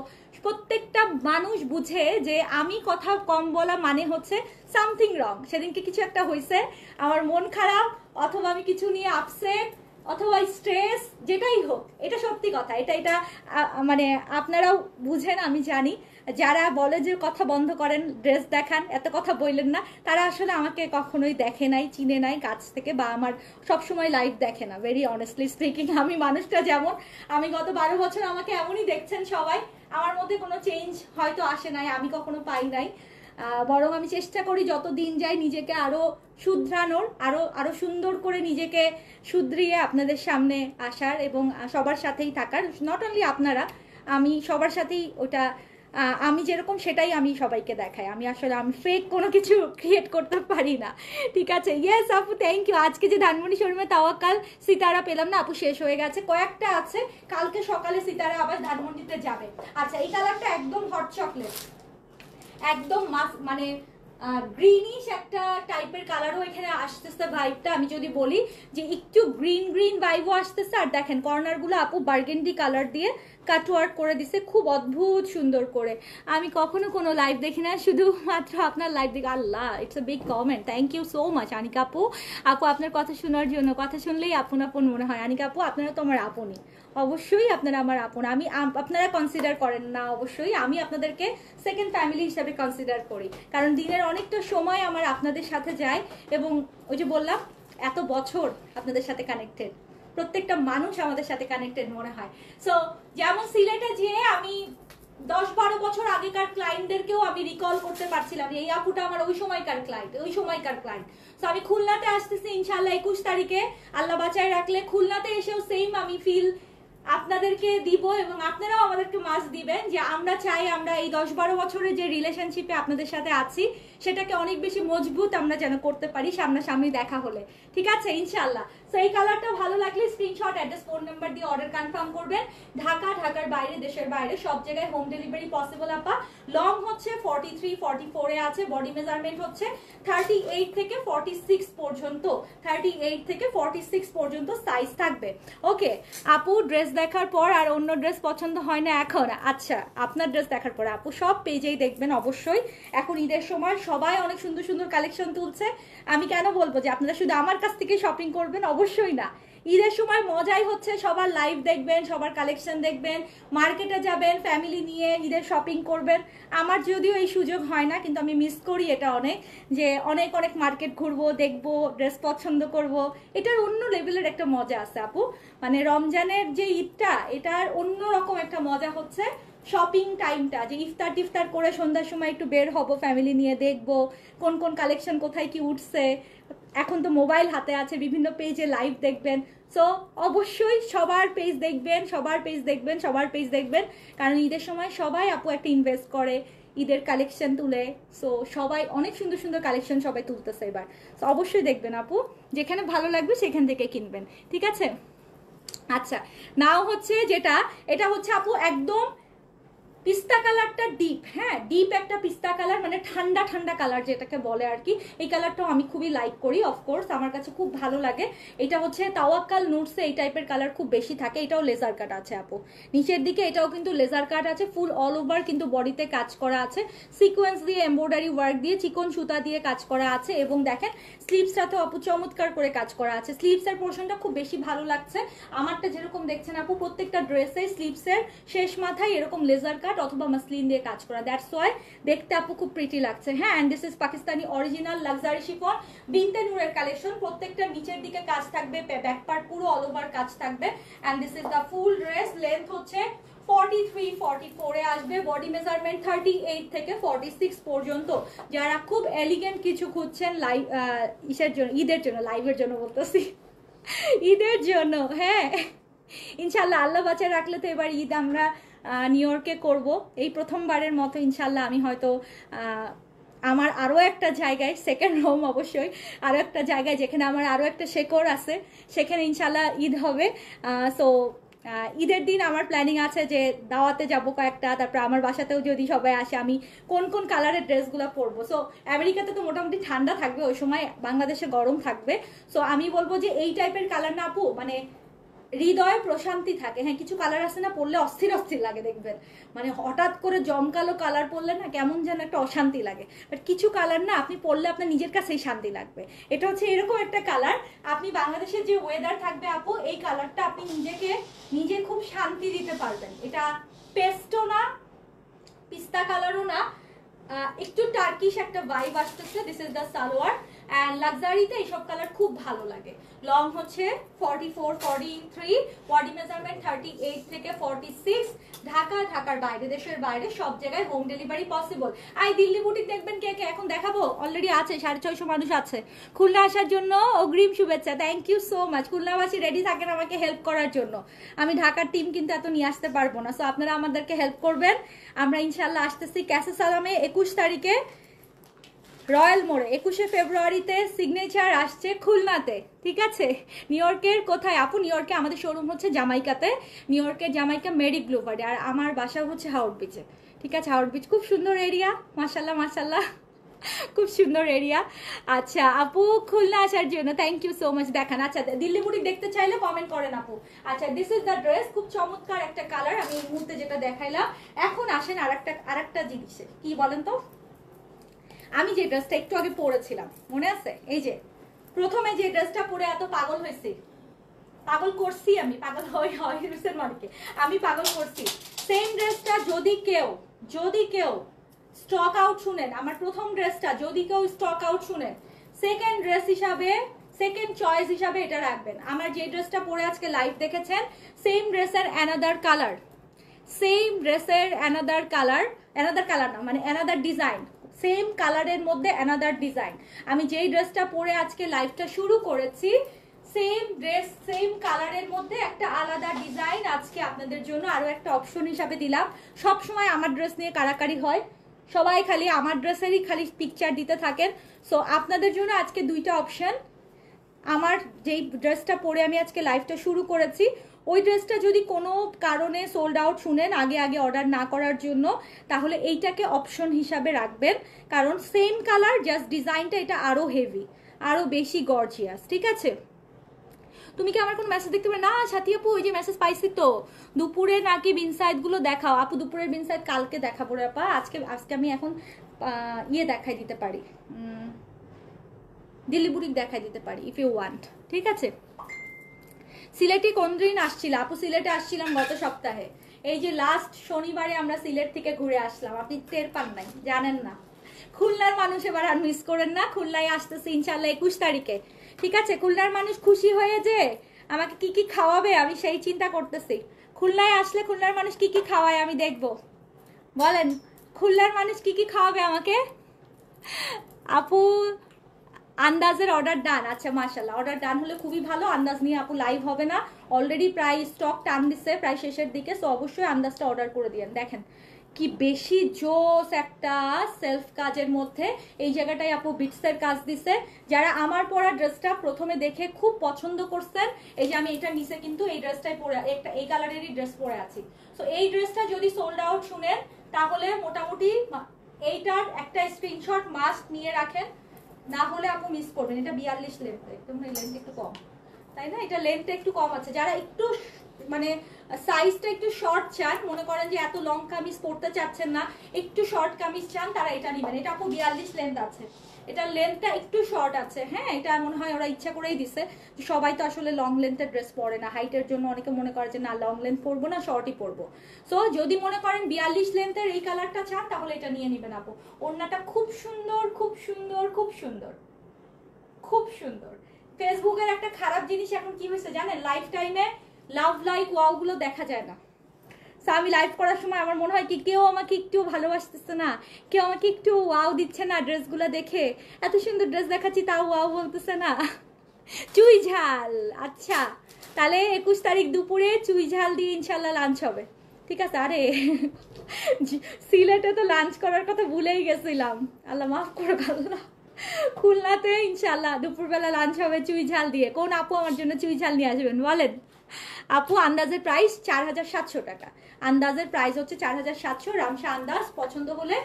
প্রত্যেকটা মানুষ বুঝে যে আমি কথা কম বলা মানে হচ্ছে সামথিং রং। সেদিনকে কিছু একটা হয়েছে, আমার মন খারাপ, অথবা আমি কিছু নিয়ে আপসেট, অথবা স্ট্রেস, যেটাই হোক, এটা সত্যি কথা, এটা মানে আপনারাও বুঝেন, আমি জানি। যারা বলে যে কথা বন্ধ করেন, ড্রেস দেখান, এত কথা বললেন না, তারা আসলে আমাকে কখনোই দেখে নাই, চিনে নাই কাছ থেকে, বা আমার সবসময় লাইভ দেখে না। ভেরি অনেস্টলি স্পিকিং, আমি মানুষটা যেমন, আমি গত 12 বছর আমাকে এমনই দেখছেন সবাই, আমার মধ্যে কোনো চেঞ্জ হয়তো আসে নাই, আমি কখনো পাই নাই, বরং আমি চেষ্টা করি যত দিন যাই নিজেকে আরো শুধরানোর, আরো সুন্দর করে নিজেকে শুধরিয়ে আপনাদের সামনে আসার, এবং সবার সাথেই থাকার। নট অনলি আপনারা, আমি সবার সাথেই ওটা, আমি যেরকম সেটাই আমি সবাইকে দেখাই। আমি আসলে আমি ফেক কোনো কিছু ক্রিয়েট করতে পারি না, ঠিক আছে? ইয়েস আপু, থ্যাংক ইউ। আজকে যে ধানমন্ডি শোরুমে তাওয়াক্কাল সিতারা পেলাম না আপু, শেষ হয়ে গেছে, কয়েকটা আছে, কালকে সকালে সিতারা আবার ধানমন্ডিতে যাবে। আচ্ছা, এই কালারটা একদম হট চকলেট, একদম মানে গ্রিনিশ একটা টাইপের কালারও এখানে আসতেছে ভাইবটা। আমি যদি বলি যে একটু গ্রিন গ্রিন ভাইবও আসতেছে, আর দেখেন কর্নারগুলো আপু বার্গেন্ডি কালার দিয়ে কাটওয়ার্ক করে দিছে খুব অদ্ভুত সুন্দর করে। আমি কখনো কোনো লাইভ দেখি না, শুধুমাত্র আপনার লাইভ দেখি। আল্লাহ, it's a big comment, thank you so much Anika আপু। আপু আপনার কথা শোনার জন্য, কথা শুনলেই আপন আপন মনে হয়। আনিকা আপু আপনারা তো আমার আপনই, অবশ্যই আপনারা আমার আপন। আমি আপনারা কনসিডার করেন না অবশ্যই, আমি আপনাদেরকে সেকেন্ড ফ্যামিলি হিসাবে কনসিডার করি, কারণ দিনের অনেকটা সময় আমার আপনাদের সাথে যায়, এবং ওই যে বললাম এত বছর আপনাদের সাথে কানেক্টেড, প্রত্যেকটা মানুষ আমাদের সাথে কানেক্টেড মনে হয়। সো যেমন সিলেটে যেয়ে আমি 10-12 বছর আগেকার ক্লায়েন্টদেরকেও আমি রিকল করতে পারছিলাম এই আপুটা আমার ওই সময়কার ক্লায়েন্ট। তো আমি খুলনাতে আসতেছি ইনশাআল্লাহ 21 তারিখে, আল্লাহ বাঁচায় রাখলে। খুলনাতে এসেও সেম আমি ফিল আপনাদেরকে দিব এবং আপনারাও আমাদেরকে মাস দিবেন যে আমরা চাই আমরা এই 10-12 বছরের যে রিলেশনশিপে আপনাদের সাথে আছি সেটাকে অনেক বেশি মজবুত আমরা যেন করতে পারি সামনাসামনি দেখা হলে, ঠিক আছে ইনশাআল্লাহ। সো এই কালারটা ভালো লাগলে স্ক্রিনশট, অ্যাড্রেস, ফোন নাম্বার দিয়ে অর্ডার কনফার্ম করবেন। ঢাকার বাইরে, দেশের বাইরে সব জায়গায় হোম ডেলিভারি পসিবল আপা। লং হচ্ছে 43-44 এ আছে, বডি মেজারমেন্ট হচ্ছে 38 থেকে 46 পর্যন্ত, 38 থেকে 46 পর্যন্ত সাইজ থাকবে। ওকে আপু, ড্রেস দেখার পর আর অন্য ড্রেস পছন্দ হয় না এখন? আচ্ছা, আপনার ড্রেস দেখার পর আপু সব পেজেই দেখবেন অবশ্যই। এখন ঈদের সময় সবাই অনেক সুন্দর সুন্দর কালেকশন তুলছে, আমি কেন বলবো যে আপনারা শুধু আমার কাছ থেকে শপিং করবেন? অবশ্যই না। ঈদের সময় মজাই হচ্ছে সবার লাইভ দেখবেন, সবার কালেকশন দেখবেন, মার্কেটে যাবেন ফ্যামিলি নিয়ে ঈদের শপিং করবেন। আমার যদিও এই সুযোগ হয় না, কিন্তু আমি মিস করি এটা অনেক, যে অনেক মার্কেট ঘুরবো, দেখবো, ড্রেস পছন্দ করব। এটার অন্য লেভেলের একটা মজা আছে আপু, মানে রমজানের যে ঈদটা এটার অন্যরকম একটা মজা হচ্ছে শপিং টাইমটা, যে ইফতার টিফতার করে সন্ধ্যার সময় একটু বের হব ফ্যামিলি নিয়ে, দেখবো কোন কোন কালেকশন কোথায় কি উঠছে। এখন তো মোবাইল হাতে আছে, বিভিন্ন পেজে লাইভ দেখবেন। সো অবশ্যই সবার পেজ দেখবেন, কারণ ঈদের সময় সবাই আপু একটা ইনভেস্ট করে, ঈদের কালেকশন তুলে। সো সবাই অনেক সুন্দর সুন্দর কালেকশন সবাই তুলতেছে এবার। সো অবশ্যই দেখবেন আপু, যেখানে ভালো লাগবে সেখান থেকে কিনবেন, ঠিক আছে। আচ্ছা, নাও হচ্ছে যেটা, এটা হচ্ছে আপু একদম পিস্তা কালারটা ডিপ, হ্যাঁ ডিপ একটা পিস্তা কালার, মানে ঠান্ডা ঠান্ডা কালার যেটাকে বলে আর কি। এই কালারটাও আমি খুবই লাইক করি, অফকোর্স আমার কাছে খুব ভালো লাগে। এটা হচ্ছে তাওয়াক্কাল নুটসে এই টাইপের কালার খুব বেশি থাকে। এটাও লেজার কাট আছে আপু, নিচের দিকে এটাও কিন্তু লেজার কাট আছে, ফুল অল ওভার কিন্তু বডিতে কাজ করা আছে, সিকোয়েন্স দিয়ে এমব্রয়ডারি ওয়ার্ক দিয়ে চিকন সুতা দিয়ে কাজ করা আছে। এবং দেখেন স্লিভসটাতে আপু চমৎকার করে কাজ করা আছে। স্লিভসের পোর্শনটা খুব বেশি ভালো লাগছে আমারটা, যেরকম দেখছেন আপু প্রত্যেকটা ড্রেসে স্লিভসের শেষ মাথায় এরকম লেজার কাট অথবা মাসলিন দিয়ে কাজ করা, দ্যাটস ওয়াই দেখতে আপু খুব প্রিটি লাগছে। হ্যাঁ, and this is Pakistani original luxury chiffon Binte নূরের কালেকশন। প্রত্যেকটা নিচের দিকে কাজ থাকবে, ব্যাক পার্ট পুরো অল ওভার কাজ থাকবে। And this is the full dress. Length হচ্ছে 43-44 এ আসবে, বডি মেজারমেন্ট 38 থেকে 46 পর্যন্ত। যারা খুব এলিগেন্ট কিছু খুঁজছেন লাইভ ইসের জন্য, ঈদের জন্য, লাইভের জন্য বলতেছি, ঈদের জন্য, হ্যাঁ ইনশাল্লাহ আল্লাহ বাঁচায় রাখলে তো এবার ঈদ আমরা নিউ ইয়র্কে করব এই প্রথমবারের মতো ইনশাল্লাহ। আমি হয়তো আমার আরও একটা জায়গায়, সেকেন্ড হোম অবশ্যই, আরও একটা জায়গায় যেখানে আমার আরও একটা শেকড় আছে, সেখানে ইনশাল্লাহ ঈদ হবে। সো ঈদের দিন আমার প্ল্যানিং আছে যে দাওয়াতে যাব কয়েকটা, তারপর আমার বাসাতেও যদি সবাই আসে আমি কোন কোন কালারের ড্রেসগুলো পরবো। সো আমেরিকাতে তো মোটামুটি ঠান্ডা থাকবে, ওই সময় বাংলাদেশে গরম থাকবে। সো আমি বলবো যে এই টাইপের কালার না আপু, মানে হৃদয়ে প্রশান্তি থাকে। হ্যাঁ, কিছু কালার আছে না পরলে অস্থির অস্থির লাগে দেখবেন, মানে হঠাৎ করে জমকালো কালার পরলে না কেমন যেন একটা অশান্তি লাগে। বাট কিছু কালার না আপনি পরলে আপনার নিজের কাছেই শান্তি লাগবে। এটা হচ্ছে এরকম একটা কালার, আপনি বাংলাদেশের যে ওয়েদার থাকবে আপু, এই কালারটা আপনি নিজে খুব শান্তি দিতে পারবেন। এটা পেস্টও না, পিস্তা কালারও না, একটু টার্কিশ একটা ভাইব আসতেছে। This is the salwar. And লাক্সারিতে এইসব কালার খুব ভালো লাগে। লং হচ্ছে 44-43, বডি মেজারমেন্ট 38 থেকে 46। ঢাকার বাইরে, দেশের বাইরে সব জায়গায় home delivery possible. I Delhi boutique দেখবেন কে কে, এখন দেখাবো, অলরেডি আছে 650 মানুষ আছে। খুলনা আসার জন্য অগ্রিম শুভেচ্ছা, থ্যাংক ইউ সো মাচ। খুলনাবাসী রেডি থাকেন আমাকে হেল্প করার জন্য। আমি ঢাকার টিম কিন্তু এত নিয়ে আসতে পারবো না, সো আপনারা আমাদেরকে হেল্প করবেন। আমরা ইনশাল্লাহ আসতেছি ক্যাসে সালামে 21 তারিখে, রয়্যাল মোড়ে। 21শে ফেব্রুয়ারিতে সিগনেচার আসছে খুলনাতে, ঠিক আছে। নিউ ইয়র্কের কোথায় আপু? নিউ ইয়র্কে আমাদের শোরুম হচ্ছে জামাইকাতে, নিউ ইয়র্কের জামাইকা মেরি গ্লোভার্ডে, আর আমার বাসা হচ্ছে হাওড় বিচে, ঠিক আছে। হাওড় বিচ খুব সুন্দর এরিয়া, মাশাল্লাহ মাশাল্লাহ, খুব সুন্দর এরিয়া। আচ্ছা আপু, খুলনা আসার জন্য থ্যাংক ইউ সো মাচ। দেখান, আচ্ছা দিল্লি বুটিক দেখতে চাইলে কমেন্ট করেন আপু। আচ্ছা, দিস ইজ দ্য ড্রেস, খুব চমৎকার একটা কালার। আমি এই মুহূর্তে যেটা দেখাইলাম, এখন আসেন আরেকটা জিনিসে, কি বলেন তো, আমি যে ড্রেসটা একটু আগে পরেছিলাম মনে আছে, এই যে প্রথমে যে ড্রেসটা পরে এত পাগল হয়েছি, পাগল করছি আমি, পাগল আমি পাগল করছি। সেম ড্রেসটা যদি কেউ স্টক আউট শুনেন, আমার প্রথম ড্রেসটা যদি কেউ স্টক আউট শুনেন, সেকেন্ড ড্রেস হিসাবে, সেকেন্ড চয়েস হিসাবে এটা রাখবেন। আমার যে ড্রেসটা পরে আজকে লাইভ দেখেছেন, সেম ড্রেসের অ্যানাদার কালার, সেম ড্রেসের অ্যানাদার কালার না মানে অ্যানাদার ডিজাইন, সেম কালারের মধ্যে অ্যানাদার ডিজাইন। আমি যেই ড্রেসটা পরে আজকে লাইভটা শুরু করেছি সেম ড্রেস সেম কালারের মধ্যে একটা আলাদা ডিজাইন আজকে আপনাদের জন্য আরো একটা অপশন হিসাবে দিলাম। সব সময় আমার ড্রেস নিয়ে কারাকারি হয়, সবাই খালি আমার ড্রেসেরই খালি পিকচার দিতে থাকেন। সো আপনাদের জন্য আজকে দুইটা অপশন। আমার যেই ড্রেসটা পরে আমি আজকে লাইভটা শুরু করেছি ওই ড্রেসটা যদি কোনো কারণে সোল্ড আউট শুনেন আগে আগে অর্ডার না করার জন্য, তাহলে এইটাকে অপশন হিসাবে রাখবেন, কারণ সেম কালার জাস্ট ডিজাইনটা এটা আরো হেভি, আরো বেশি গর্জিয়াস। ঠিক আছে, তুমি কি আমার কোনো মেসেজ দেখতে পাবে না সাথী আপু? ওই যে মেসেজ পাইছি তো, দুপুরে নাকি বিনসাইড গুলো দেখাও আপু। দুপুরের বিনসাইড কালকে দেখাবো রে আপা, আজকে আমি এখন ইয়ে দেখাই দিতে পারি, দিল্লি বুটিক দেখাই দিতে পারি ইফ ইউ ওয়ান্ট। ঠিক আছে, সিলেটে কোন দিন আসছিল আপু? সিলেটে আসছিলাম গত সপ্তাহে, এই যে লাস্ট শনিবারে আমরা সিলেট থেকে ঘুরে আসলাম। আপনি টের পান নাই, জানেন না। খুলনার মানুষ এবার আর মিস করেন না, খুলনায় আসতেছে ইনশাল্লাহ 21 তারিখে। ঠিক আছে, খুলনার মানুষ খুশি হয়ে যে আমাকে কি কি খাওয়াবে আমি সেই চিন্তা করতেছি। খুলনায় আসলে খুলনার মানুষ কি কি খাওয়ায় আমি দেখব। বলেন খুলনার মানুষ কি কি খাওয়াবে আমাকে? আপু আন্দাজের অর্ডার ডান। আচ্ছা মাশাআল্লাহ, অর্ডার ডান হলে খুবই ভালো। আন্দাজ নিয়ে আপু লাইভ হবে না, অলরেডি প্রায় স্টক টান দিচ্ছে প্রায় শেষের দিকে। সো অবশ্যই আন্দাজটা অর্ডার করে দিয়েন। দেখেন কি বেশি জোস একটা সেলফ কাজের মধ্যে এই জায়গাটায় আপু বিটসের কাজ দিছে। যারা আমার পরা ড্রেসটা প্রথমে দেখে খুব পছন্দ করছেন, এই যে আমি এটা নিচে কিন্তু এই ড্রেসটাই পরে একটা এই কালারেরই ড্রেস পরে আছি। সো এই ড্রেসটা যদি সোল্ড আউট শুনেন তাহলে মোটামুটি এইটার একটা স্ক্রিনশট মাস্ট নিয়ে রাখেন, না হলে আপু মিস করবেন। এটা 42 লেন্থ, একদম লেন্থ একটু কম, তাই না? এটা লেন্থটা একটু কম আছে। যারা একটু মানে সাইজটা একটু শর্ট চান, মনে করেন যে এত লং কামিজ পরতে চাচ্ছেন না, একটু শর্ট কামিজ চান, তারা এটা নেবেন। এটা আপু 42 লেন্থ আছে, এটা লেন্থটা একটু শর্ট আছে। হ্যাঁ, এটা মনে হয় ওরা ইচ্ছা করেই দিছে, সবাই তো আসলে লং লেন্থের ড্রেস পরে না। হাইটের জন্য অনেকে মনে করে যে না লং লেন্থ পরবো না, শর্টই পরবো। সো যদি মনে করেন 42 লেন্থের এই কালারটা চান তাহলে এটা নিয়ে নেবেন আপু। ওড়নাটা খুব সুন্দর, খুব সুন্দর, খুব সুন্দর, খুব সুন্দর। ফেসবুকের একটা খারাপ জিনিস এখন কি হয়েছে জানেন, লাইফ টাইমে লাভ লাইক ওয়াও গুলো দেখা যায় না। আমি লাইভ করার সময় আমার মনে হয় কি কেউ আমাকে একটু ভালোবাসতেছে না, কেউ আমাকে একটু ওয়াও দিচ্ছে না। ড্রেসগুলো দেখে এত সুন্দর ড্রেস দেখাচ্ছি তাও ওয়াও বলতেছে না। চুই ঝাল, আচ্ছা তাহলে 21 তারিখ দুপুরে চুই ঝাল দিয়ে ইনশাল্লাহ লাঞ্চ হবে। ঠিক আছে, আরে সিলেটে তো লাঞ্চ করার কথা ভুলেই গেছিলাম, আল্লাহ মাফ করো আল্লাহ। খুলনাতে ইনশাল্লাহ দুপুরবেলা লাঞ্চ হবে চুই ঝাল দিয়ে। কোন আপু আমার জন্য চুই ঝাল নিয়ে আসবেন বলেন? আপু আন্দাজের প্রাইস 4700 টাকা, আন্দাজের প্রাইস হচ্ছে 4700। রামসা আন্দাজ পছন্দ হলে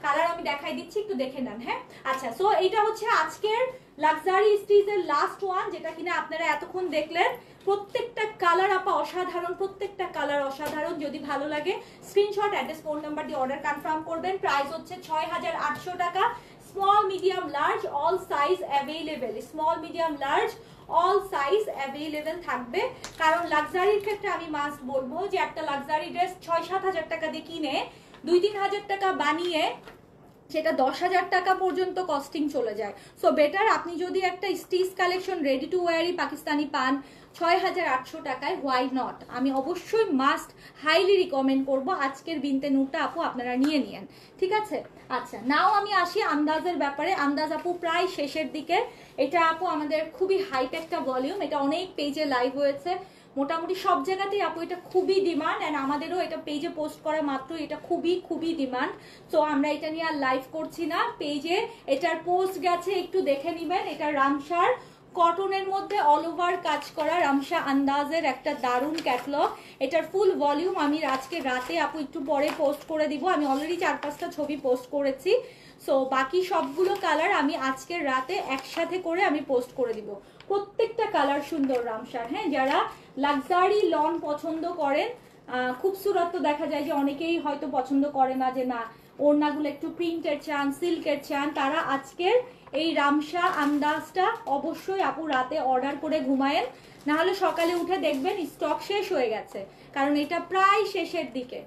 কালার আমি দেখাই দিচ্ছি, একটু দেখে নেন। হ্যাঁ আচ্ছা, সো এইটা হচ্ছে আজকের লাক্সারি স্টিচের লাস্ট ওয়ান, যেটা কিনা আপনারা এতক্ষণ দেখলেন। প্রত্যেকটা কালার আপা অসাধারণ, প্রত্যেকটা কালার অসাধারণ। যদি ভালো লাগে স্ক্রিনশট, অ্যাড্রেস, ফোন নাম্বার দিয়ে অর্ডার কনফার্ম করবেন। প্রাইস হচ্ছে 6800 টাকা। Small medium large all size available, small medium large all size available থাকবে। কারণ লাক্সারির ক্ষেত্রে আমি মাস্ট বলবো যে একটা লাক্সারি ড্রেস 6-7 হাজার টাকা দিয়ে কিনে 2-3 হাজার টাকা বানিয়ে সেটা 10,000 টাকা পর্যন্ত কস্টিং চলে যায়। সো বেটার আপনি যদি একটা স্টিচ কালেকশন রেডি টু ওয়ারই পাকিস্তানি পান 6800 টাকায়, হোয়াই নট? আমি অবশ্যই মাস্ট হাইলি রিকমেন্ড করব আজকের বিনতে নূরটা আপু আপনারা নিয়ে নিয়েন। ঠিক আছে, আচ্ছা নাও আমি আসি আন্দাজের ব্যাপারে। আন্দাজ আপু প্রায় শেষের দিকে। এটা আপু আমাদের খুবই হাইট একটা ভলিউম, এটা অনেক পেজে লাইভ হয়েছে, মোটামুটি সব জায়গাতেই আপু এটা খুবই ডিমান্ড। অ্যান্ড আমাদেরও এটা পেজে পোস্ট করা মাত্র এটা খুবই খুবই ডিমান্ড। সো আমরা এটা নিয়ে আর লাইভ করছি না, পেজে এটার পোস্ট গেছে, একটু দেখে নেবেন। এটা রামসার কটনের মধ্যে অল ওভার কাজ করা রামসা আন্দাজের একটা দারুণ ক্যাটলগ। এটার ফুল ভলিউম আমি আজকে রাতে আপু একটু পরে পোস্ট করে দিব। আমি অলরেডি 4-5টা ছবি পোস্ট করেছি। সো বাকি সবগুলো কালার আমি আজকের রাতে একসাথে করে আমি পোস্ট করে দিব। প্রত্যেকটা কালার সুন্দর রামসার। হ্যাঁ, যারা লাক্সারি লন পছন্দ করেন, খুবসুরত তো দেখা যায় যে অনেকেই হয়তো পছন্দ করে না, যে না ওড়নাগুলো একটু প্রিন্টের চান, সিল্কের চান, তারা আজকের এই রামসা আন্দাজটা অবশ্যই আপু রাতে অর্ডার করে ঘুমায়েন, না হলে সকালে উঠে দেখবেন স্টক শেষ হয়ে গেছে। কারণ এটা প্রায় শেষের দিকে,